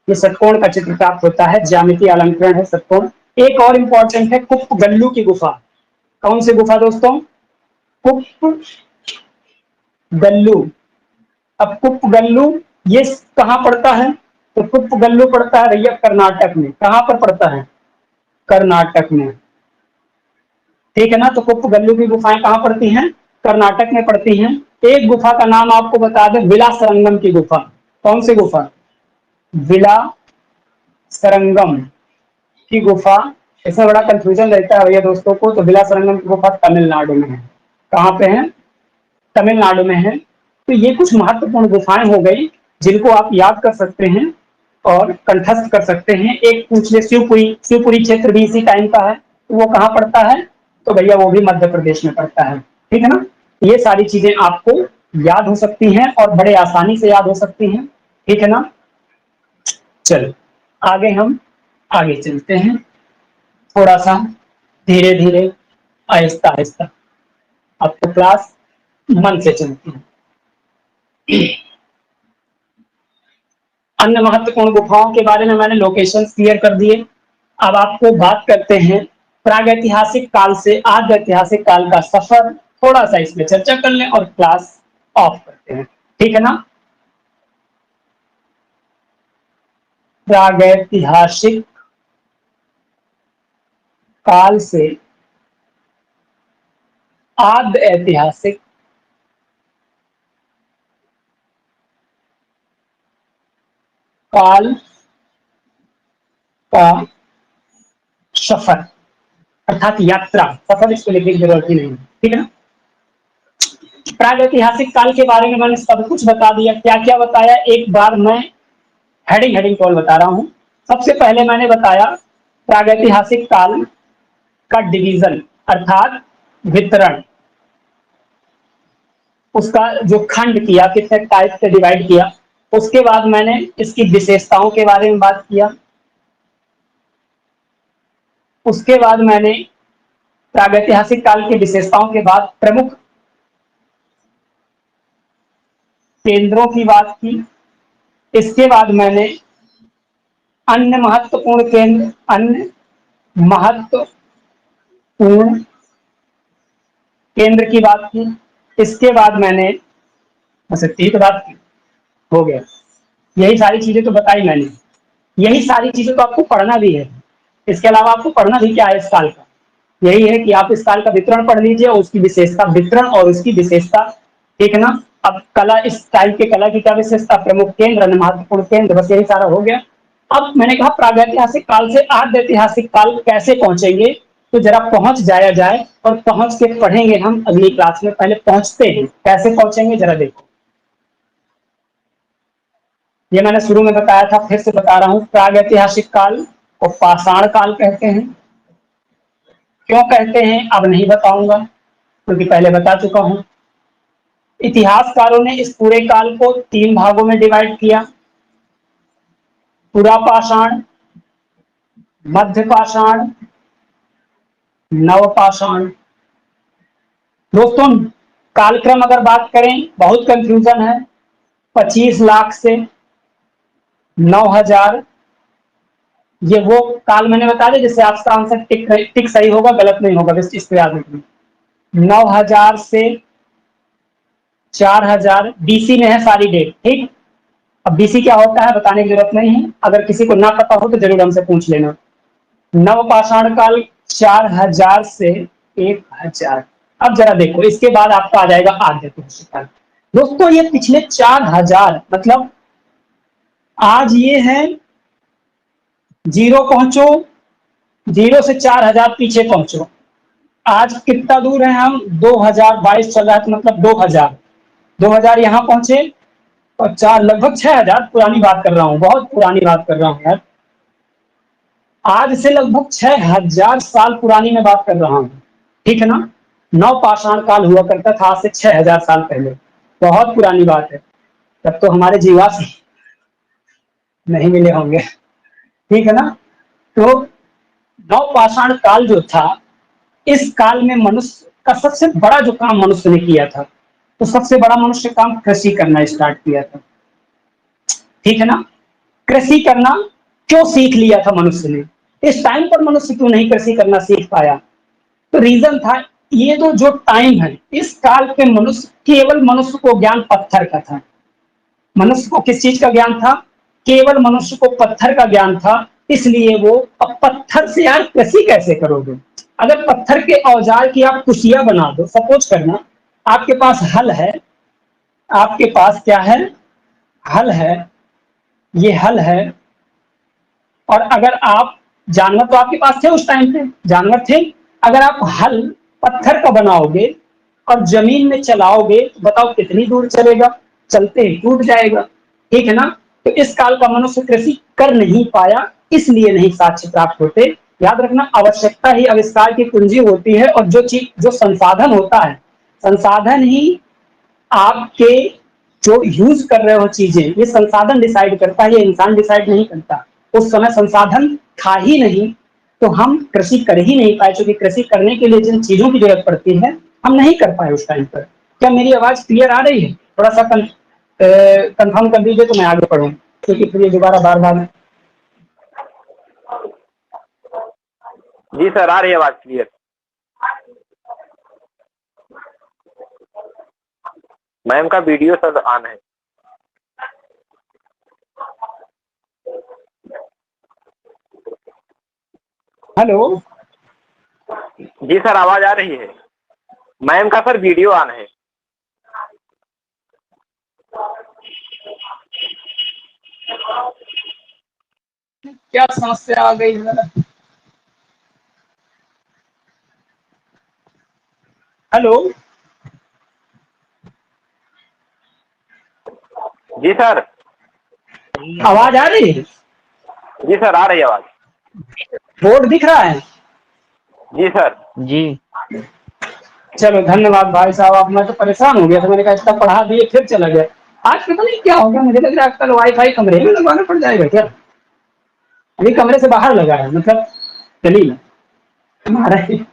ये षटकोण का चित्र प्राप्त होता है, ज्यामितीय अलंकरण है षटकोण। एक और इंपॉर्टेंट है कुप्पगल्लू की गुफा। कौन सी गुफा दोस्तों? कुप्पगल्लू। अब कुप्पगल्लू ये कहाँ पड़ता है? तो कुप्पगल्लू पड़ता है भैया कर्नाटक में। कहाँ पर पड़ता है? कर्नाटक में। ठीक है ना? तो कुप्पगल्लू की गुफाएं कहाँ पड़ती हैं? कर्नाटक में पड़ती हैं। एक गुफा का नाम आपको बता दें, विलासरंगम की गुफा। कौन सी गुफा? विलासरंगम की गुफा। इसमें बड़ा कंफ्यूजन रहता है भैया दोस्तों को। तो विलासरंगम की गुफा तमिलनाडु में है। कहाँ पे है? तमिलनाडु में है। तो ये कुछ महत्वपूर्ण गुफाएं हो गई जिनको आप याद कर सकते हैं और कंठस्थ कर सकते हैं। एक पूछ ले, शिवपुरी क्षेत्र भी इसी टाइम का है। तो वो कहाँ पड़ता है? तो भैया वो भी मध्य प्रदेश में पड़ता है। ठीक है ना? ये सारी चीजें आपको याद हो सकती हैं और बड़े आसानी से याद हो सकती हैं। ठीक है ना? चलो हम आगे चलते हैं, थोड़ा सा धीरे धीरे, आहिस्ता आहिस्ता। आपको क्लास मन से चलती है। अन्य महत्वपूर्ण गुफाओं के बारे में मैंने लोकेशन क्लियर कर दिए। अब आपको बात करते हैं प्रागैतिहासिक काल से आद्य ऐतिहासिक काल का सफर। थोड़ा सा इसमें चर्चा कर लें और क्लास ऑफ करते हैं। ठीक है ना? प्रागैतिहासिक काल से आद्य ऐतिहासिक काल का सफर, अर्थात यात्रा। सफर इसको लिखने की जरूरत ही नहीं। ठीक है ना? प्रागैतिहासिक काल के बारे में मैंने सब कुछ बता दिया। क्या क्या बताया? एक बार मैं हेडिंग कॉल बता रहा हूं। सबसे पहले मैंने बताया प्रागैतिहासिक काल का डिवीजन, अर्थात वितरण। उसका जो खंड किया, कितने टाइप से डिवाइड किया। उसके बाद मैंने इसकी विशेषताओं के बारे में बात किया। उसके बाद मैंने प्रागैतिहासिक काल की विशेषताओं के बाद प्रमुख केंद्रों की बात की। इसके बाद मैंने अन्य महत्वपूर्ण केंद्र की बात की। इसके बाद मैंने बस इतनी तो बात की, हो गया। यही सारी चीजें तो बताई मैंने। यही सारी चीजें तो आपको पढ़ना भी है। इसके अलावा आपको पढ़ना भी क्या है इस काल का? यही है कि आप इस काल का वितरण पढ़ लीजिए और उसकी विशेषता, वितरण और उसकी विशेषता। ठीक है ना? अब कला, इस टाइप के कला की क्या विशेषता? प्रमुख केंद्र, महत्वपूर्ण केंद्र, बस यही सारा हो गया। अब मैंने कहा प्रागैतिहासिक काल से आद्य ऐतिहासिक काल कैसे पहुंचेंगे, तो जरा पहुंच जाया जाए और पहुंच के पढ़ेंगे हम अगली क्लास में। पहले पहुंचते हैं, कैसे पहुंचेंगे जरा देखो। ये मैंने शुरू में बताया था, फिर से बता रहा हूं। प्रागैतिहासिक काल को पाषाण काल कहते हैं। क्यों कहते हैं अब नहीं बताऊंगा, क्योंकि पहले बता चुका हूं। इतिहासकारों ने इस पूरे काल को 3 भागों में डिवाइड किया: पुरा पाषाण, मध्य पाषाण नवपाषाण। दोस्तों कालक्रम अगर बात करें बहुत कंफ्यूजन है। 25 लाख से 9,000, ये वो काल मैंने बता दिया जिससे आपका आंसर टिक सही होगा, गलत नहीं होगा, बस इसको याद रखना। 9,000 से 4,000 बीसी में है सारी डेट, ठीक। अब बीसी क्या होता है बताने की जरूरत नहीं है, अगर किसी को ना पता हो तो जरूर हमसे पूछ लेना। नवपाषाण काल 4,000 से 1,000। अब जरा देखो इसके बाद आपका आ जाएगा आद्यपुरुष काल। दोस्तों ये पिछले 4,000 मतलब आज ये है 0 पहुंचो, 0 से 4,000 पीछे पहुंचो। आज कितना दूर है हम, 2022 चल रहा है तो मतलब 2000 यहां पहुंचे और 4 लगभग 6,000 पुरानी बात कर रहा हूं, बहुत पुरानी बात कर रहा हूं यार। आज से लगभग 6,000 साल पुरानी मैं बात कर रहा हूं, ठीक है ना। नवपाषाण काल हुआ करता था आज से 6,000 साल पहले, बहुत पुरानी बात है। तब तो हमारे जीवाश्म नहीं मिले होंगे, ठीक है ना। तो नवपाषाण काल जो था, इस काल में मनुष्य का सबसे बड़ा जो काम मनुष्य ने किया था, तो सबसे बड़ा मनुष्य काम कृषि करना स्टार्ट किया था, ठीक है ना। कृषि करना क्यों सीख लिया था मनुष्य ने, इस टाइम पर मनुष्य क्यों नहीं कृषि करना सीख पाया, तो रीजन था ये जो टाइम है, इस काल के मनुष्य केवल मनुष्य को ज्ञान पत्थर का था। मनुष्य को किस चीज का ज्ञान था, केवल मनुष्य को पत्थर का ज्ञान था। इसलिए वो अब पत्थर से यार कृषि कैसे करोगे, अगर पत्थर के औजार की आप कुशिया बना दो, सपोज करना आपके पास हल है, आपके पास क्या है, हल है, ये हल है, और अगर आप जानवर तो आपके पास थे उस टाइम पे, जानवर थे, अगर आप हल पत्थर का बनाओगे और जमीन में चलाओगे तो बताओ कितनी दूर चलेगा, चलते ही टूट जाएगा, ठीक है ना। तो इस काल का मनुष्य कृषि कर नहीं पाया, इसलिए नहीं साक्ष्य प्राप्त होते। याद रखना आवश्यकता ही आविष्कार की कुंजी होती है, और जो चीज जो संसाधन होता है, संसाधन ही आपके जो यूज कर रहे हो चीजें, ये संसाधन डिसाइड करता है, ये इंसान डिसाइड नहीं करता। उस समय संसाधन था ही नहीं तो हम कृषि कर ही नहीं पाए, क्योंकि कृषि करने के लिए जिन चीजों की जरूरत पड़ती है हम नहीं कर पाए उस टाइम पर। क्या मेरी आवाज क्लियर आ रही है, थोड़ा सा कंफर्म कर दीजिए तो मैं आगे पढ़ूं, क्योंकि फिर ये दोबारा बार बार। जी सर, आ रही है आवाज क्लियर। मैम का वीडियो सर ऑन है। हेलो, जी सर, आवाज आ रही है। मैम का सर वीडियो ऑन है। क्या समस्या आ गई है। हेलो, जी सर। आवाज आ रही है, जी सर, आ रही है आवाज। बोर्ड दिख रहा है। जी सर। जी। चलो धन्यवाद भाई साहब, आप, मैं तो परेशान हो गया था, मैंने कहा इतना पढ़ा दिए फिर चला गया। आज पता नहीं क्या हो गया, मुझे लग रहा है आजकल वाईफाई कमरे में लगवाना पड़ जाएगा क्या, अभी कमरे से बाहर लगा है, मतलब चलिए हमारा ही।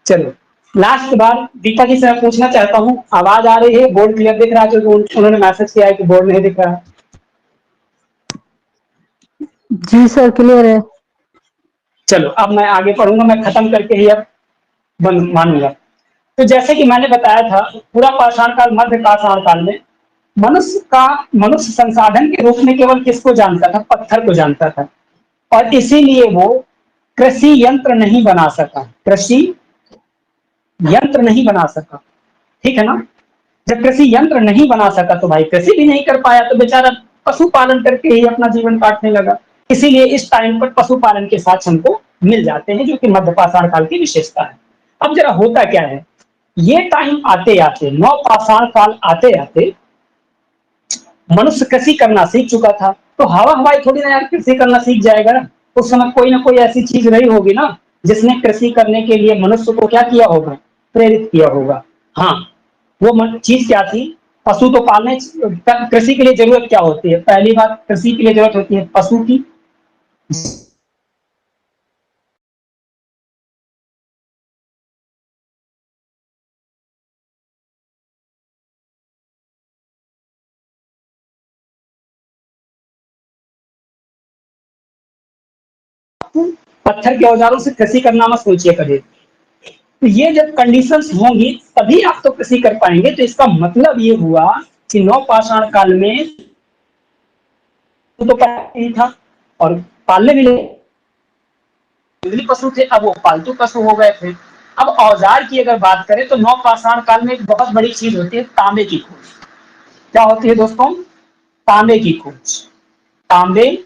चलो लास्ट बार दीपा जी से मैं पूछना चाहता हूँ, आवाज आ रही है, बोर्ड क्लियर दिख रहा है, क्योंकि उन्होंने मैसेज किया है कि बोर्ड नहीं दिख रहा है। जी सर क्लियर है। चलो अब मैं आगे पढ़ूंगा, मैं खत्म करके ही अब बंद मानूंगा। तो जैसे कि मैंने बताया था, पूरा पाषाण काल मध्य पाषाण काल में मनुष्य संसाधन के रूप में केवल किसको जानता था, पत्थर को जानता था, और इसीलिए वो कृषि यंत्र नहीं बना सका, कृषि यंत्र नहीं बना सका, ठीक है ना। जब कृषि यंत्र नहीं बना सका तो भाई कृषि भी नहीं कर पाया, तो बेचारा पशुपालन करके ही अपना जीवन काटने लगा। इसीलिए इस टाइम पर पशुपालन के साथ हमको मिल जाते हैं, जो कि मध्य पाषाण काल की विशेषता है। अब जरा होता क्या है, ये टाइम आते आते, नवपाषाण काल आते आते मनुष्य कृषि करना सीख चुका था, तो हवा हवाई थोड़ी ना यार कृषि करना सीख जाएगा ना। उस समय कोई ना कोई ऐसी चीज रही होगी ना जिसने कृषि करने के लिए मनुष्य को क्या किया होगा, प्रेरित किया होगा। हाँ, वो चीज क्या थी, पशु तो पालने, कृषि के लिए जरूरत क्या होती है, पहली बात कृषि के लिए जरूरत होती है पशु की। पत्थर के औजारों से कृषि करना मत सोचिए कभी। तो ये जब कंडीशंस होंगी तभी आप तो कृषि कर पाएंगे। तो इसका मतलब ये हुआ कि नवपाषाण काल में तो नहीं था और पालने भी जंगली पशु थे, अब वो पालतू पशु हो गए थे। अब औजार की अगर बात करें तो नवपाषाण काल में एक बहुत बड़ी चीज होती है तांबे की खोज। क्या होती है दोस्तों? तांबे की खोज। तांबे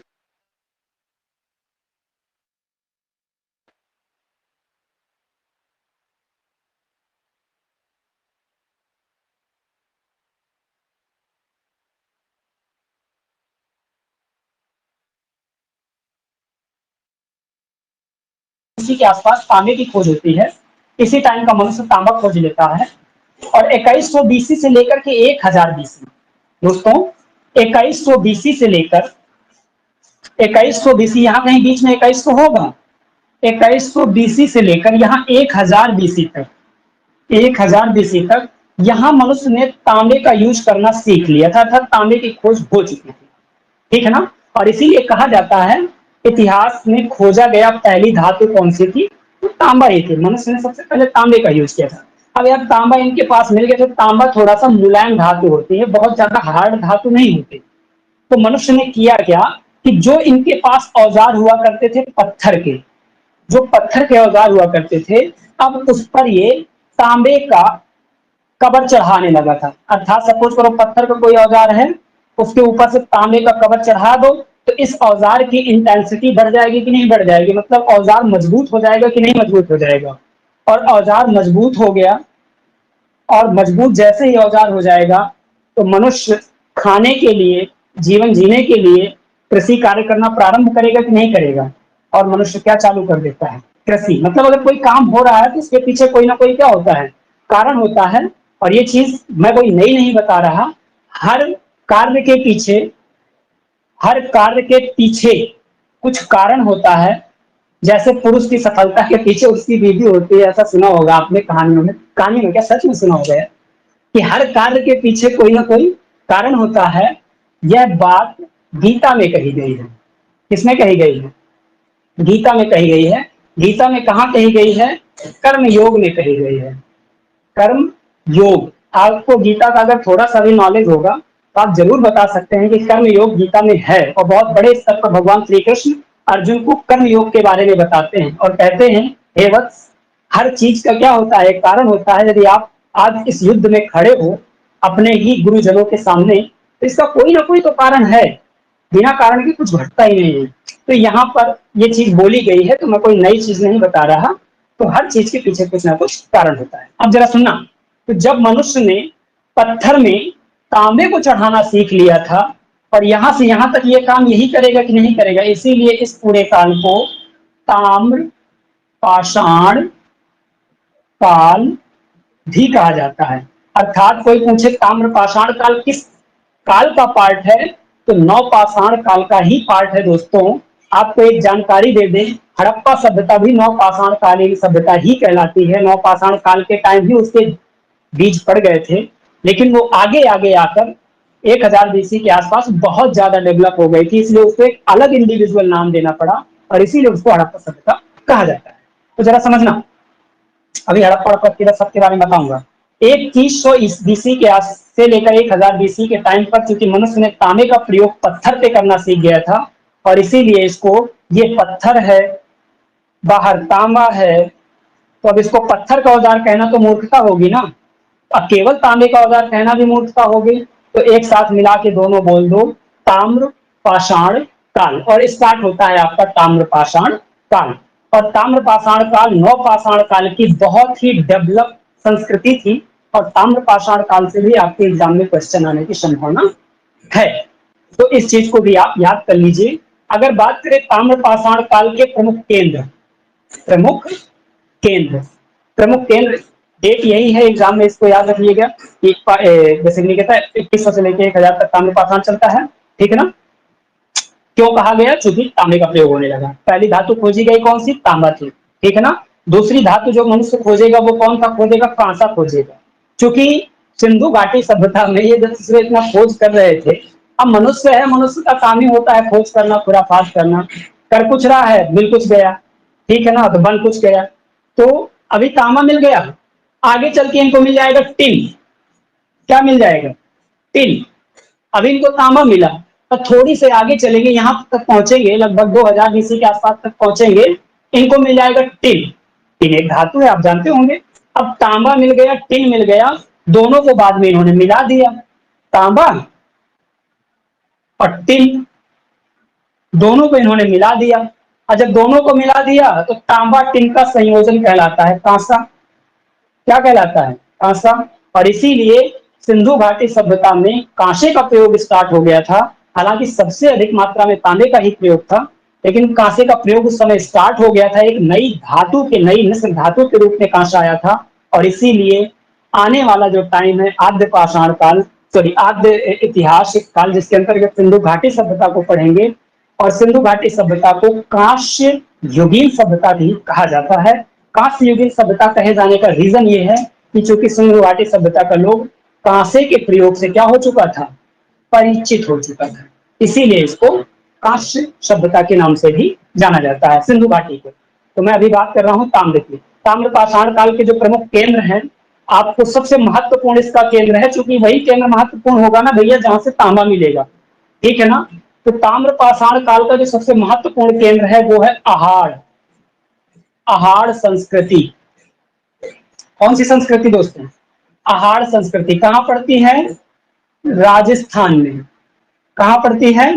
इसी के आसपास तांबे की खोज होती है। इसी टाइम का मनुष्य तांबा खोज लेता है और 2100 बीसी से लेकर के 1000 बीसी दोस्तों, 2100 बीसी से लेकर 2100 बीसी, यहाँ कहीं बीच में 2100 होगा। 2100 बीसी से लेकर यहाँ 1000 बीसी तक, 1000 बीसी तक यहाँ मनुष्य ने तांबे का यूज करना सीख लिया था, अर्थात तांबे की खोज हो चुकी थी। ठीक है ना? और इसीलिए कहा जाता है इतिहास में खोजा गया पहली धातु कौन सी थी? तो तांबा ही थी। मनुष्य ने सबसे पहले तांबे का यूज किया था। अब यार तांबा इनके पास मिल गया, तो तांबा थोड़ा सा मुलायम धातु होती है, बहुत ज्यादा हार्ड धातु नहीं होती। तो मनुष्य ने किया क्या कि जो इनके पास औजार हुआ करते थे पत्थर के, जो पत्थर के औजार हुआ करते थे, अब उस पर ये तांबे का कवर चढ़ाने लगा था। अर्थात सपोज करो पत्थर का कोई औजार है, उसके ऊपर से तांबे का कवर चढ़ा दो, तो इस औजार की इंटेंसिटी बढ़ जाएगी कि नहीं बढ़ जाएगी? मतलब औजार मजबूत हो जाएगा कि नहीं मजबूत हो जाएगा? और औजार मजबूत हो गया, और मजबूत जैसे ही औजार हो जाएगा तो मनुष्य खाने के लिए, जीवन जीने के लिए कृषि कार्य करना प्रारंभ करेगा कि नहीं करेगा? और मनुष्य क्या चालू कर देता है? कृषि। मतलब अगर कोई काम हो रहा है तो इसके पीछे कोई ना कोई क्या होता है? कारण होता है। और ये चीज मैं कोई नई नहीं बता रहा, हर कार्य के पीछे, हर कार्य के पीछे कुछ कारण होता है। जैसे पुरुष की सफलता के पीछे उसकी बीवी होती है, ऐसा सुना होगा आपने कहानियों में। कहानी में क्या, सच में सुना होगा कि हर कार्य के पीछे कोई ना कोई कारण होता है। यह बात गीता में कही गई है। किसमें कही गई है? गीता में कही गई है। गीता में कहाँ कही गई है? कर्म योग में कही गई है। कर्म योग। आपको गीता का अगर थोड़ा सा भी नॉलेज होगा तो आप जरूर बता सकते हैं कि कर्म योग गीता में है, और बहुत बड़े स्तर पर भगवान श्री कृष्ण अर्जुन को कर्म योग के बारे में बताते हैं और कहते हैं, हे वत्स, हर चीज का क्या होता है? कारण होता है। यदि आप आज इस युद्ध में खड़े हो अपने ही गुरुजनों के सामने, तो इसका कोई ना कोई तो कारण है। बिना कारण के कुछ घटता ही नहीं है। तो यहाँ पर ये चीज बोली गई है, तो मैं कोई नई चीज नहीं बता रहा। तो हर चीज के पीछे कुछ ना कुछ कारण होता है। अब जरा सुनना, तो जब मनुष्य ने पत्थर में तांबे को चढ़ाना सीख लिया था, और यहां से यहां तक ये काम यही करेगा कि नहीं करेगा? इसीलिए इस पूरे काल को ताम्र पाषाण काल भी कहा जाता है। अर्थात कोई पूछे ताम्र पाषाण काल किस काल का पार्ट है, तो नवपाषाण काल का ही पार्ट है। दोस्तों आपको एक जानकारी दे दें, हड़प्पा सभ्यता भी नवपाषाण कालीन सभ्यता ही कहलाती है। नवपाषाण काल के टाइम भी उसके बीज पड़ गए थे, लेकिन वो आगे आगे आकर 1000 बीसी के आसपास बहुत ज्यादा डेवलप हो गई थी, इसलिए उसको एक अलग इंडिविजुअल नाम देना पड़ा, और इसीलिए उसको हड़प्पा सभ्यता कहा जाता है। तो जरा समझना, अभी हड़प्पा की सबके बारे में बताऊंगा। 2100 बीसी के से लेकर 1000 बीसी के टाइम पर चूंकि मनुष्य ने तांबे का प्रयोग पत्थर पे करना सीख गया था, और इसीलिए इसको, ये पत्थर है, बाहर तांबा है, तो अब इसको पत्थर का औजार कहना तो मूर्खता होगी ना। अब केवल तांबे का औजार कहना भी मूर्खता होगी। तो एक साथ मिला के दोनों बोल दो, ताम्र पाषाण काल, और स्टार्ट होता है आपका ताम्र पाषाण काल। और ताम्र पाषाण काल नवपाषाण काल की बहुत ही डेवलप संस्कृति थी, और ताम्र पाषाण काल से भी आपके एग्जाम में क्वेश्चन आने की संभावना है। तो इस चीज को भी आप याद कर लीजिए। अगर बात करें ताम्र पाषाण काल के प्रमुख केंद्र, प्रमुख केंद्र, प्रमुख केंद्र, डेट यही है एग्जाम में, इसको याद रखिएगा। बेसिकली कहता है 2100 से लेकर 1000 तक ताम्र पाषाण चलता है। ठीक है ना? क्यों कहा गया? चूंकि तांबे का प्रयोग होने लगा। पहली धातु खोजी गई कौन सी? तांबा थी। ठीक है ना? दूसरी धातु जो मनुष्य खोजेगा वो कौन सा खोजेगा? कांसा खोजेगा। चूंकि सिंधु घाटी सभ्यता में ये जब इतना खोज कर रहे थे, अब मनुष्य है, मनुष्य का काम ही होता है खोज करना, खुराफात करना। कर कुछ रहा है, मिल कुछ गया। ठीक है ना, तो बन कुछ गया। तो अभी तांबा मिल गया, आगे चल के इनको मिल जाएगा टिन। क्या मिल जाएगा? टिन। अभी इनको तांबा मिला, और थोड़ी से आगे चलेंगे, यहां तक पहुंचेंगे, लगभग 2000 बीसी के आसपास तक पहुंचेंगे, इनको मिल जाएगा टिन। टिन एक धातु है, आप जानते होंगे। अब तांबा मिल गया, टिन मिल गया, दोनों को बाद में इन्होंने मिला दिया, तांबा और टिन, दोनों को इन्होंने मिला दिया। और जब दोनों को मिला दिया तो तांबा टिन का संयोजन कहलाता है कांसा। क्या कहलाता है? कांसा। और इसीलिए सिंधु घाटी सभ्यता में कांसे का प्रयोग स्टार्ट हो गया था। हालांकि सबसे अधिक मात्रा में तांबे का ही प्रयोग था, लेकिन कांसे का प्रयोग उस समय स्टार्ट हो गया था। एक नई धातु के, नई मिश्र धातु के रूप में कांसा आया था। और इसीलिए आने वाला जो टाइम है आद्य पाषाण काल, सॉरी आद्य इतिहास काल, जिसके अंतर्गत सिंधु घाटी सभ्यता को पढ़ेंगे, और सिंधु घाटी सभ्यता को कांस्य युगीन सभ्यता भी कहा जाता है। कांस्य युगीन सभ्यता कहे जाने का रीजन ये है कि चूंकि सिंधु घाटी सभ्यता का लोग कांसे के प्रयोग से क्या हो चुका था? परिचित हो चुका था। इसीलिए इसको कांस्य सभ्यता के नाम से भी जाना जाता है, सिंधु घाटी को। तो मैं अभी बात कर रहा हूँ ताम्र की। ताम्र पाषाण काल के जो प्रमुख केंद्र हैं, आपको सबसे महत्वपूर्ण इसका केंद्र है, चूंकि वही केंद्र महत्वपूर्ण होगा ना भैया जहां से तांबा मिलेगा, ठीक है ना। तो ताम्र पाषाण काल का जो सबसे महत्वपूर्ण केंद्र है वो है अहाड़। अहाड़ संस्कृति। कौन सी संस्कृति दोस्तों? अहाड़ संस्कृति। कहां पड़ती है? राजस्थान में। कहां पड़ती है?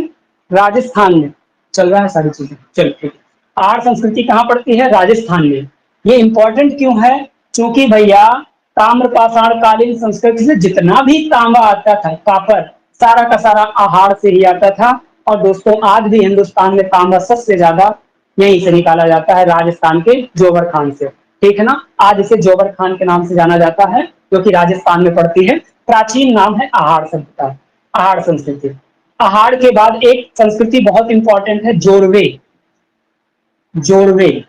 राजस्थान में। चल रहा है सारी चीजें, चलो ठीक है। अहाड़ संस्कृति कहां पड़ती है? राजस्थान में। ये इंपॉर्टेंट क्यों है? क्योंकि भैया ताम्र पाषाण कालीन संस्कृति से जितना भी तांबा आता था, कापर, सारा का सारा अहाड़ से ही आता था। और दोस्तों आज भी हिंदुस्तान में तांबा सबसे ज्यादा यहीं से निकाला जाता है, राजस्थान के जोबर खान से, ठीक है ना। आज इसे जोबर खान के नाम से जाना जाता है, जो कि राजस्थान में पड़ती है। प्राचीन नाम है अहाड़ सभ्यता, अहाड़ संस्कृति। अहाड़ के बाद एक संस्कृति बहुत इंपॉर्टेंट है, जोरवे। जोरवे,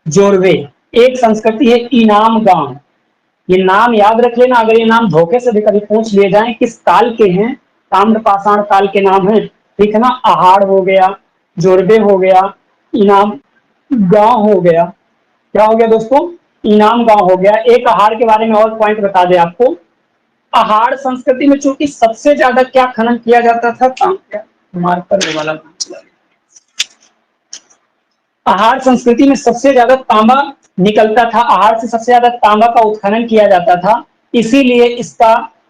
जोरवे एक संस्कृति है। इनाम गांव, ये नाम याद रख लेना, अगर ये नाम धोखे से भी कभी पूछ लिए जाए किस काल के हैं, ताम्र पाषाण काल के नाम है, ठीक है ना। अहाड़ हो गया, जोरबे हो गया, इनाम गांव हो गया। क्या हो गया दोस्तों? इनाम गांव हो गया। एक अहाड़ के बारे में और पॉइंट बता दे आपको। अहाड़ संस्कृति में चूंकि सबसे ज्यादा क्या खनन किया जाता था? मार्कर वाला। अहाड़ संस्कृति में सबसे ज्यादा तांबा निकलता था, अहाड़ से सबसे ज्यादा तांबा का उत्खनन किया जाता था। इसीलिए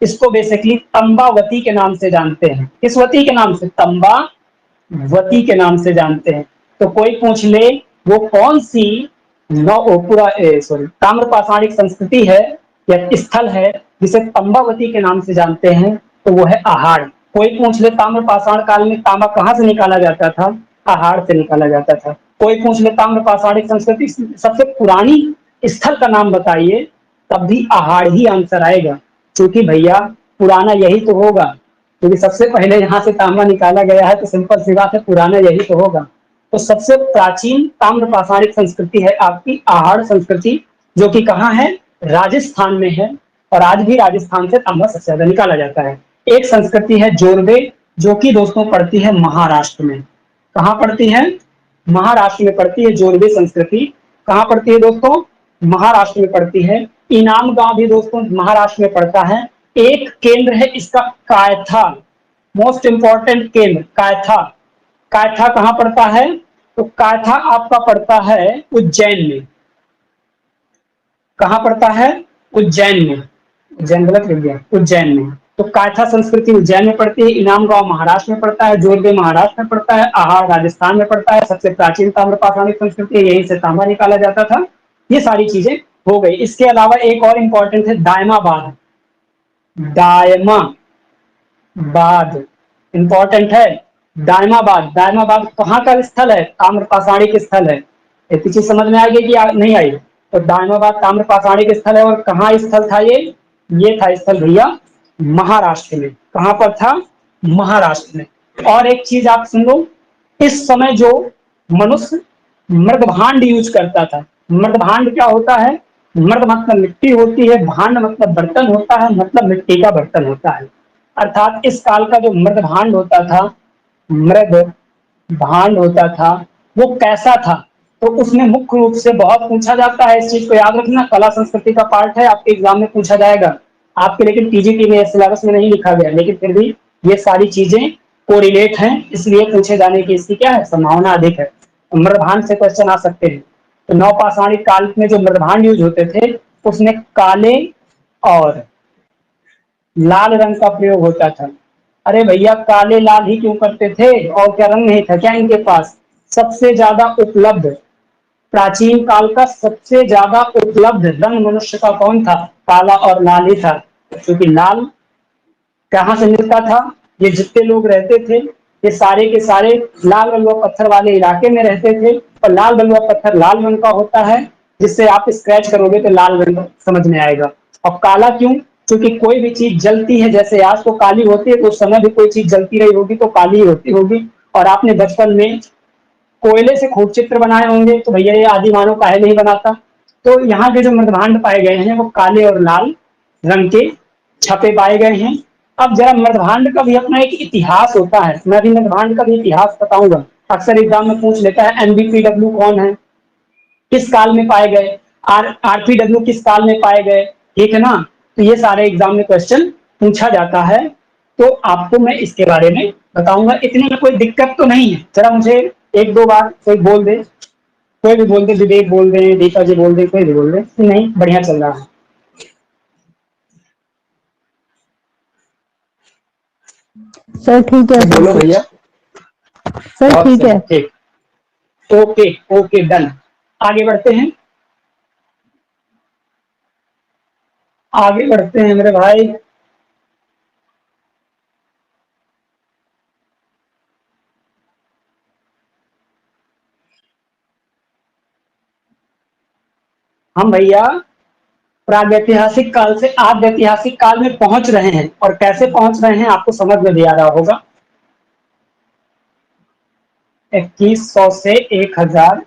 इसको बेसिकली तंबावती के नाम से जानते हैं। किस वती के नाम से? तंबावती के नाम से जानते हैं। तो कोई पूछ ले वो कौन सी ताम्र पाषाणिक संस्कृति है या स्थल है जिसे तंबावती के नाम से जानते हैं, तो वो है अहाड़। कोई पूछ ले ताम्र पाषाण काल में तांबा कहां से निकाला जाता था? अहाड़ से निकाला जाता था। कोई पूछ ले ताम्र पाषाणिक संस्कृति सबसे पुरानी स्थल का नाम बताइए, तब भी अहाड़ ही आंसर आएगा, क्योंकि भैया पुराना यही तो होगा, क्योंकि सबसे पहले यहाँ से तांबा निकाला गया है, तो सिंपल सी बात है पुराना यही तो होगा। तो सबसे प्राचीन ताम्र पाषाणिक संस्कृति है आपकी अहाड़ संस्कृति, जो कि कहाँ है? राजस्थान में है। और आज भी राजस्थान से तांबा सबसे ज्यादा निकाला जाता है। एक संस्कृति है जोरवे, जो कि दोस्तों पड़ती है महाराष्ट्र में। कहाँ पड़ती है? महाराष्ट्र में पड़ती है जोरवे संस्कृति। कहाँ पड़ती है दोस्तों? महाराष्ट्र में पड़ती है। इनाम गांव भी दोस्तों महाराष्ट्र में पड़ता है। एक केंद्र है इसका कायथा, मोस्ट इंपॉर्टेंट केंद्र कायथा। कायथा कहां पड़ता है? तो कायथा आपका पड़ता है उज्जैन में। कहां पड़ता है? उज्जैन में। उज्जैन गलत लिख दिया, उज्जैन में। तो कायथा संस्कृति उज्जैन में पड़ती है, इनाम गांव महाराष्ट्र में पड़ता है, जोरबे महाराष्ट्र में पड़ता है, अहाड़ राजस्थान में पड़ता है। सबसे प्राचीन ताम्र पाषाणिक संस्कृति है, यहीं से तांबा निकाला जाता था। ये सारी चीजें हो गई। इसके अलावा एक और इंपॉर्टेंट है दायमाबाद। दायमाबाद इंपॉर्टेंट है। दायमाबाद, दायमाबाद कहाँ का स्थल है? ताम्र पाषाणिक स्थल है। इतनी चीज समझ में आ गई कि नहीं आई? तो दायमाबाद ताम्र पाषाणिक स्थल है। और कहाँ स्थल था ये था स्थल भैया महाराष्ट्र में। कहां पर था? महाराष्ट्र में। और एक चीज आप सुन लो, इस समय जो मनुष्य मृदभांड यूज करता था, मृदभांड क्या होता है? मृद मतलब मिट्टी होती है, भांड मतलब बर्तन होता है, मतलब मिट्टी का बर्तन होता है। अर्थात इस काल का जो मृदभांड होता था, मृद भांड होता था, वो कैसा था? तो उसमें मुख्य रूप से बहुत पूछा जाता है, इस चीज को याद रखना, कला संस्कृति का पार्ट है, आपके एग्जाम में पूछा जाएगा। आपके लेकिन टीजीटी में सिलेबस में नहीं लिखा गया, लेकिन फिर भी ये सारी चीजें कोरिलेट हैं, इसलिए पूछे जाने की इसकी क्या है, संभावना अधिक है। मृदभांड से क्वेश्चन आ सकते हैं। तो नवपाषाणिक काल में जो मृदभांड यूज होते थे उसमें काले और लाल रंग का प्रयोग होता था। अरे भैया काले लाल ही क्यों करते थे, और क्या रंग नहीं था क्या इनके पास? सबसे ज्यादा उपलब्ध, प्राचीन काल का सबसे ज्यादा उपलब्ध रंग मनुष्य का कौन था? काला और लाल ही था। क्योंकि लाल कहाँ से मिलता था? ये जितने लोग रहते थे ये सारे के सारे लाल बलुआ पत्थर वाले इलाके में रहते थे, और लाल बलुआ पत्थर लाल रंग का होता है, जिससे आप स्क्रैच करोगे तो लाल रंग समझ में आएगा। और काला क्यों? क्योंकि कोई भी चीज जलती है, जैसे आज तो काली होती है, तो उस समय भी कोई चीज जलती रही होगी तो काली होती होगी। और आपने बचपन में कोयले से खूब चित्र बनाए होंगे, तो भैया ये आदि मानव काहे नहीं बनाता? तो यहाँ के जो मृदभांड पाए गए हैं वो काले और लाल रंग के छपे पाए गए हैं। अब जरा मृदभांड का भी अपना एक इतिहास होता है, मैं भी मृदभांड का भी इतिहास बताऊंगा। अक्सर एग्जाम में पूछ लेता है एनबीपीडब्ल्यू कौन है, किस काल में पाए गए, आरपीडब्ल्यू किस काल में पाए गए, ठीक है ना? तो ये सारे एग्जाम में क्वेश्चन पूछा जाता है, तो आपको मैं इसके बारे में बताऊंगा। इतने में कोई दिक्कत तो नहीं है, जरा मुझे एक दो बार कोई बोल दे, कोई भी बोल दे, विवेक बोल दे, दीपा जी बोल दे, कोई भी बोल दे नहीं बढ़िया चल रहा है। सर ठीक है। बोलो भैया। सर ठीक है। ठीक, ओके ओके डन। आगे बढ़ते हैं, आगे बढ़ते हैं मेरे भाई। हम भैया प्रागैतिहासिक काल से आद्य ऐतिहासिक काल में पहुंच रहे हैं, और कैसे पहुंच रहे हैं आपको समझ में भी आ रहा होगा। 2100 से 1000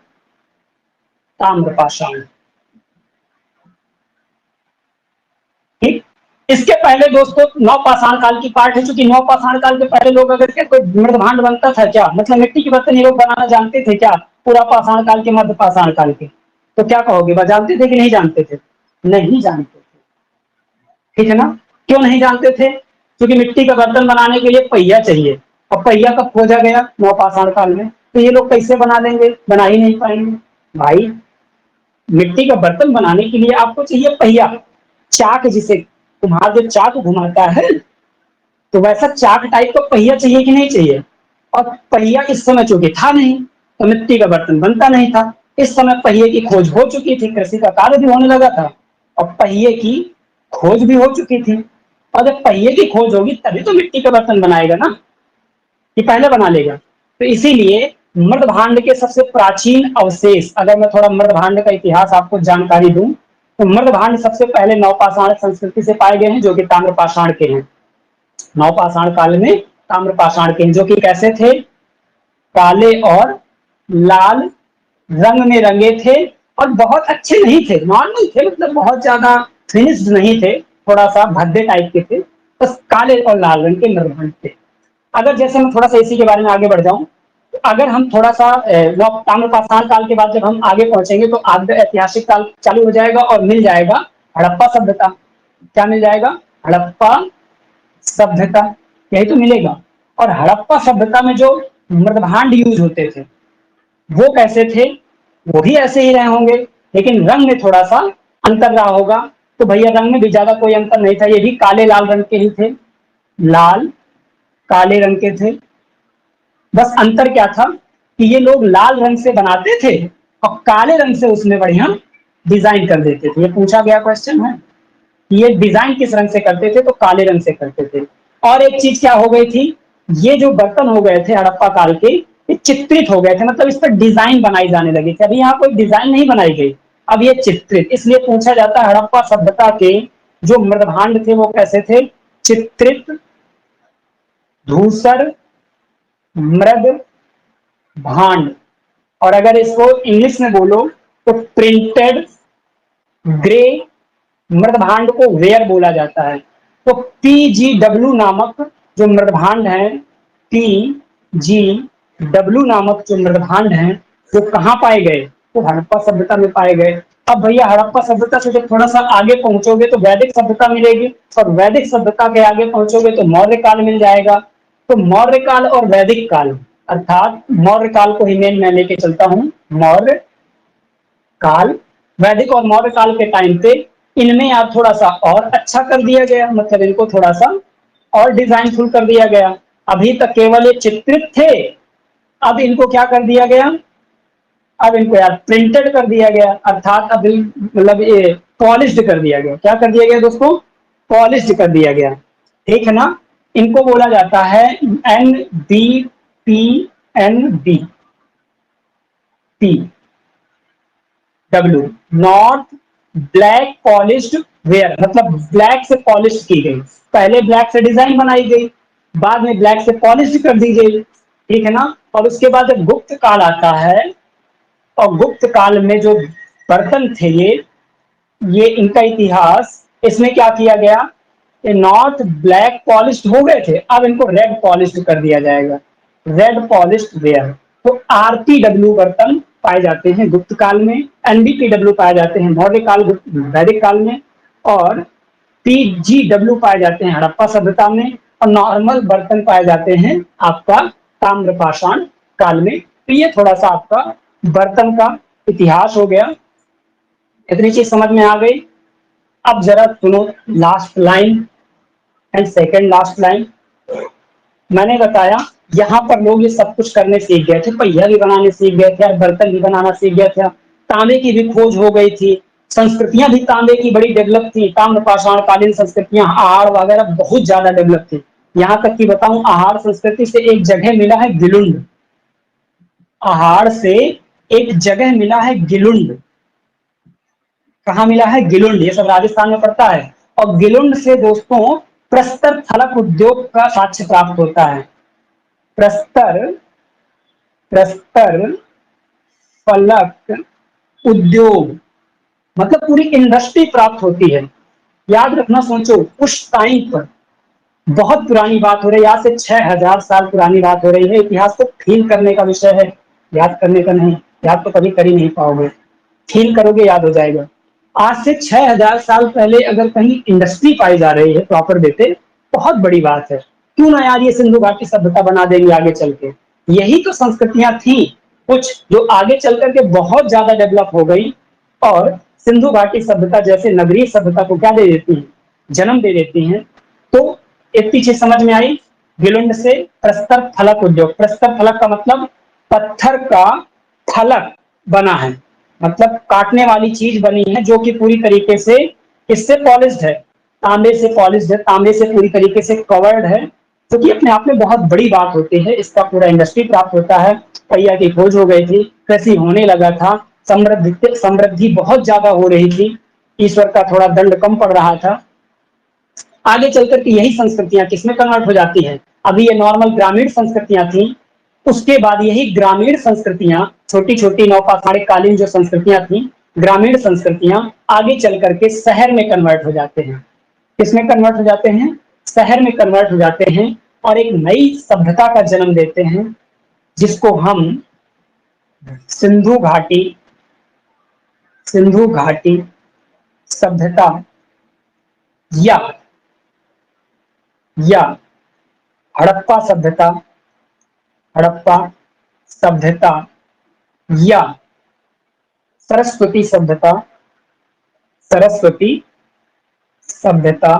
ताम्रपाषाण, ठीक। इसके पहले दोस्तों नवपाषाण काल की पार्ट है, चूंकि नवपाषाण काल के पहले लोग अगर कोई मृदभांड बनता था क्या, मतलब मिट्टी के बर्तन ये लोग बनाना जानते थे क्या? पूरा पाषाण काल के मध्य पाषाण काल के, तो क्या कहोगे, वह जानते थे कि नहीं जानते थे? नहीं जानते थे, ठीक है ना? क्यों नहीं जानते थे? क्योंकि मिट्टी का बर्तन बनाने के लिए पहिया चाहिए, अब पहिया कब खोजा गया? नवपाषाण काल में। तो ये लोग कैसे बना लेंगे, बना ही नहीं पाएंगे भाई। मिट्टी का बर्तन बनाने के लिए आपको चाहिए पहिया, चाक, जिसे तुम्हारा जो चाक घुमाता है, तो वैसा चाक टाइप का पहिया चाहिए कि नहीं चाहिए? और पहिया इस समय चूंकि था नहीं, तो मिट्टी का बर्तन बनता नहीं था। इस समय पहिए की खोज हो चुकी थी, कृषि का कार्य भी होने लगा था, और पहिए की खोज भी हो चुकी थी। और जब पहिए की खोज होगी तभी तो मिट्टी का बर्तन बनाएगा ना, कि पहले बना लेगा। तो इसीलिए मृदभांड के सबसे प्राचीन अवशेष, अगर मैं थोड़ा मृदभांड का इतिहास आपको जानकारी दूं, तो मृदभांड सबसे पहले नवपाषाण संस्कृति से पाए गए हैं, जो कि ताम्रपाषाण के हैं। नवपाषाण काल में ताम्रपाषाण के हैं, जो कि कैसे थे? काले और लाल रंग में रंगे थे, और बहुत अच्छे नहीं थे, नॉर्मल थे, मतलब बहुत ज्यादा फिनिश्ड नहीं थे, थोड़ा सा भद्दे टाइप के थे, बस काले और लाल रंग के मृदभांड थे। अगर जैसे मैं थोड़ा सा इसी के बारे में आगे बढ़ जाऊं, तो अगर हम थोड़ा सा ताम्रपाषाण काल के बाद जब हम आगे पहुंचेंगे तो आद्य ऐतिहासिक काल चालू हो जाएगा, और मिल जाएगा हड़प्पा सभ्यता। क्या मिल जाएगा? हड़प्पा सभ्यता, यही तो मिलेगा। और हड़प्पा सभ्यता में जो मृदभांड यूज होते थे वो कैसे थे? वो भी ऐसे ही रहे होंगे, लेकिन रंग में थोड़ा सा अंतर रहा होगा। तो भैया रंग में भी ज्यादा कोई अंतर नहीं था, ये भी काले लाल रंग के ही थे, लाल काले रंग के थे। बस अंतर क्या था कि ये लोग लाल रंग से बनाते थे और काले रंग से उसमें बढ़िया डिजाइन कर देते थे। ये पूछा गया क्वेश्चन है, ये डिजाइन किस रंग से करते थे? तो काले रंग से करते थे। और एक चीज क्या हो गई थी, ये जो बर्तन हो गए थे हड़प्पा काल के, ये चित्रित हो गए थे, मतलब इस पर डिजाइन बनाई जाने लगी थी। अभी यहाँ कोई डिजाइन नहीं बनाई गई, अब ये चित्रित। इसलिए पूछा जाता है हड़प्पा सभ्यता के जो मृदभांड थे वो कैसे थे? चित्रित, धूसर, मृद भांड। और अगर इसको इंग्लिश में बोलो तो प्रिंटेड ग्रे मृदभांड को वेयर बोला जाता है। तो पीजीडब्ल्यू नामक जो मृदभांड है, पीजीडब्ल्यू नामक जो मृदभांड है, वो कहाँ पाए गए? तो हड़प्पा सभ्यता में पाए गए। अब भैया हड़प्पा सभ्यता से जब थोड़ा सा आगे पहुंचोगे तो वैदिक सभ्यता मिलेगी, और वैदिक सभ्यता के आगे पहुंचोगे तो मौर्य काल मिल जाएगा। तो मौर्य काल और वैदिक काल, अर्थात मौर्य काल को ही मैं लेके चलता हूँ। मौर्य काल, वैदिक और मौर्य काल के टाइम पे इनमें यार थोड़ा सा और अच्छा कर दिया गया, मतलब इनको थोड़ा सा और डिजाइनफुल कर दिया गया। अभी तक केवल ये चित्रित थे, अब इनको क्या कर दिया गया, अब इनको यार प्रिंटेड कर दिया गया, अर्थात अब मतलब ये पॉलिश्ड कर दिया गया। क्या कर दिया गया दोस्तों? पॉलिश्ड कर दिया गया, ठीक है ना। इनको बोला जाता है NBPND W, north black polished where, मतलब ब्लैक से पॉलिश की गई। पहले ब्लैक से डिजाइन बनाई गई, बाद में ब्लैक से पॉलिश कर दी गई, ठीक है ना। और उसके बाद जब गुप्त काल आता है, और गुप्त काल में जो बर्तन थे ये इनका इतिहास, इसमें क्या किया गया, ये नॉर्थ ब्लैक पॉलिश्ड हो गए थे, अब इनको रेड पॉलिश्ड कर दिया जाएगा, रेड पॉलिश्ड वेयर। तो RPW बर्तन पाए जाते हैं गुप्त काल में, NBPW पाए जाते हैं मौर्य काल वैदिक काल में, और PGW पाए जाते हैं हड़प्पा सभ्यता में, और नॉर्मल बर्तन पाए जाते हैं आपका ताम्रपाषाण काल में। तो ये थोड़ा सा आपका बर्तन का इतिहास हो गया। इतनी चीज समझ में आ गई। अब जरा सुनो last line and second last line. मैंने बताया यहाँ पर लोग ये सब कुछ करने सीख गए थे, पहिया भी बनाने सीख गए थे, बर्तन भी बनाना सीख गए थे, तांबे की भी खोज हो गई थी, संस्कृतियां भी तांबे की बड़ी डेवलप थी, ताम्रपाषाण कालीन संस्कृतियां, आहार वगैरह बहुत ज्यादा डेवलप थी। यहाँ तक कि बताऊं, आहार संस्कृति से एक जगह मिला है गिलुंड, आहार से एक जगह मिला है गिलुंड। कहाँ मिला है? गिलुंड, ये सब राजस्थान में पड़ता है। और गिलुंड से दोस्तों प्रस्तर फलक उद्योग का साक्ष्य प्राप्त होता है। प्रस्तर प्रस्तर फलक उद्योग मतलब पूरी इंडस्ट्री प्राप्त होती है। याद रखना, सोचो उस टाइम पर बहुत पुरानी बात हो रही है, आज से 6000 साल पुरानी बात हो रही है। इतिहास को फील करने का विषय है, याद करने का नहीं। याद तो कभी कर ही नहीं पाओगे, फील करोगे याद हो जाएगा। आज से 6000 साल पहले अगर कहीं इंडस्ट्री पाई जा रही है प्रॉपर वे पे, बहुत बड़ी बात है। क्यों ना यार ये सिंधु घाटी सभ्यता बना देंगे आगे चल के। यही तो संस्कृतियां थी कुछ जो आगे चल करके बहुत ज्यादा डेवलप हो गई, और सिंधु घाटी सभ्यता जैसे नगरीय सभ्यता को क्या दे देती है? जन्म दे देती हैं। तो इतनी चीज समझ में आई। गिलुंड से प्रस्तर फलक उद्योग, प्रस्तर फलक का मतलब पत्थर का फलक बना है, मतलब काटने वाली चीज बनी है जो कि पूरी तरीके से इससे पॉलिश्ड है, तांबे से पॉलिश्ड है, तांबे से पूरी तरीके से कवर्ड है, जो कि अपने आप में बहुत बड़ी बात होती है। इसका पूरा इंडस्ट्री प्राप्त होता है, पहिया की खोज हो गई थी, कृषि होने लगा था, समृद्धि बहुत ज्यादा हो रही थी, ईश्वर का थोड़ा दंड कम पड़ रहा था। आगे चलकर के यही संस्कृतियां किसमें कन्वर्ट हो जाती है? अभी ये नॉर्मल ग्रामीण संस्कृतियां थी, उसके बाद यही ग्रामीण संस्कृतियां, छोटी छोटी नौपाषाणकालीन जो संस्कृतियां थी, ग्रामीण संस्कृतियां आगे चल करके शहर में कन्वर्ट हो जाते हैं। किसमें कन्वर्ट हो जाते हैं? शहर में कन्वर्ट हो जाते हैं, और एक नई सभ्यता का जन्म देते हैं, जिसको हम सिंधु घाटी सभ्यता या हड़प्पा सभ्यता या सरस्वती सभ्यता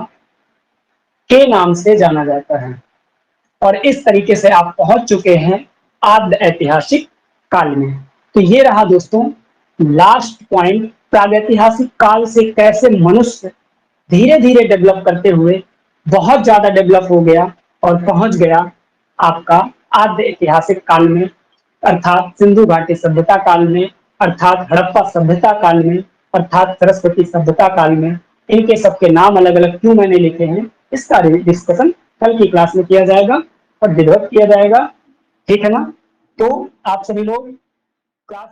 के नाम से जाना जाता है। और इस तरीके से आप पहुंच चुके हैं आद्य ऐतिहासिक काल में। तो ये रहा दोस्तों लास्ट पॉइंट, प्रागैतिहासिक काल से कैसे मनुष्य धीरे धीरे डेवलप करते हुए बहुत ज्यादा डेवलप हो गया और पहुंच गया आपका आद्य ऐतिहासिक काल में, अर्थात सिंधु घाटी सभ्यता काल में, अर्थात हड़प्पा सभ्यता काल में, अर्थात सरस्वती सभ्यता काल में। इनके सबके नाम अलग अलग क्यों मैंने लिखे हैं, इसका डिस्कशन कल की क्लास में किया जाएगा और विधिवत किया जाएगा, ठीक है ना। तो आप सभी लोग क्लास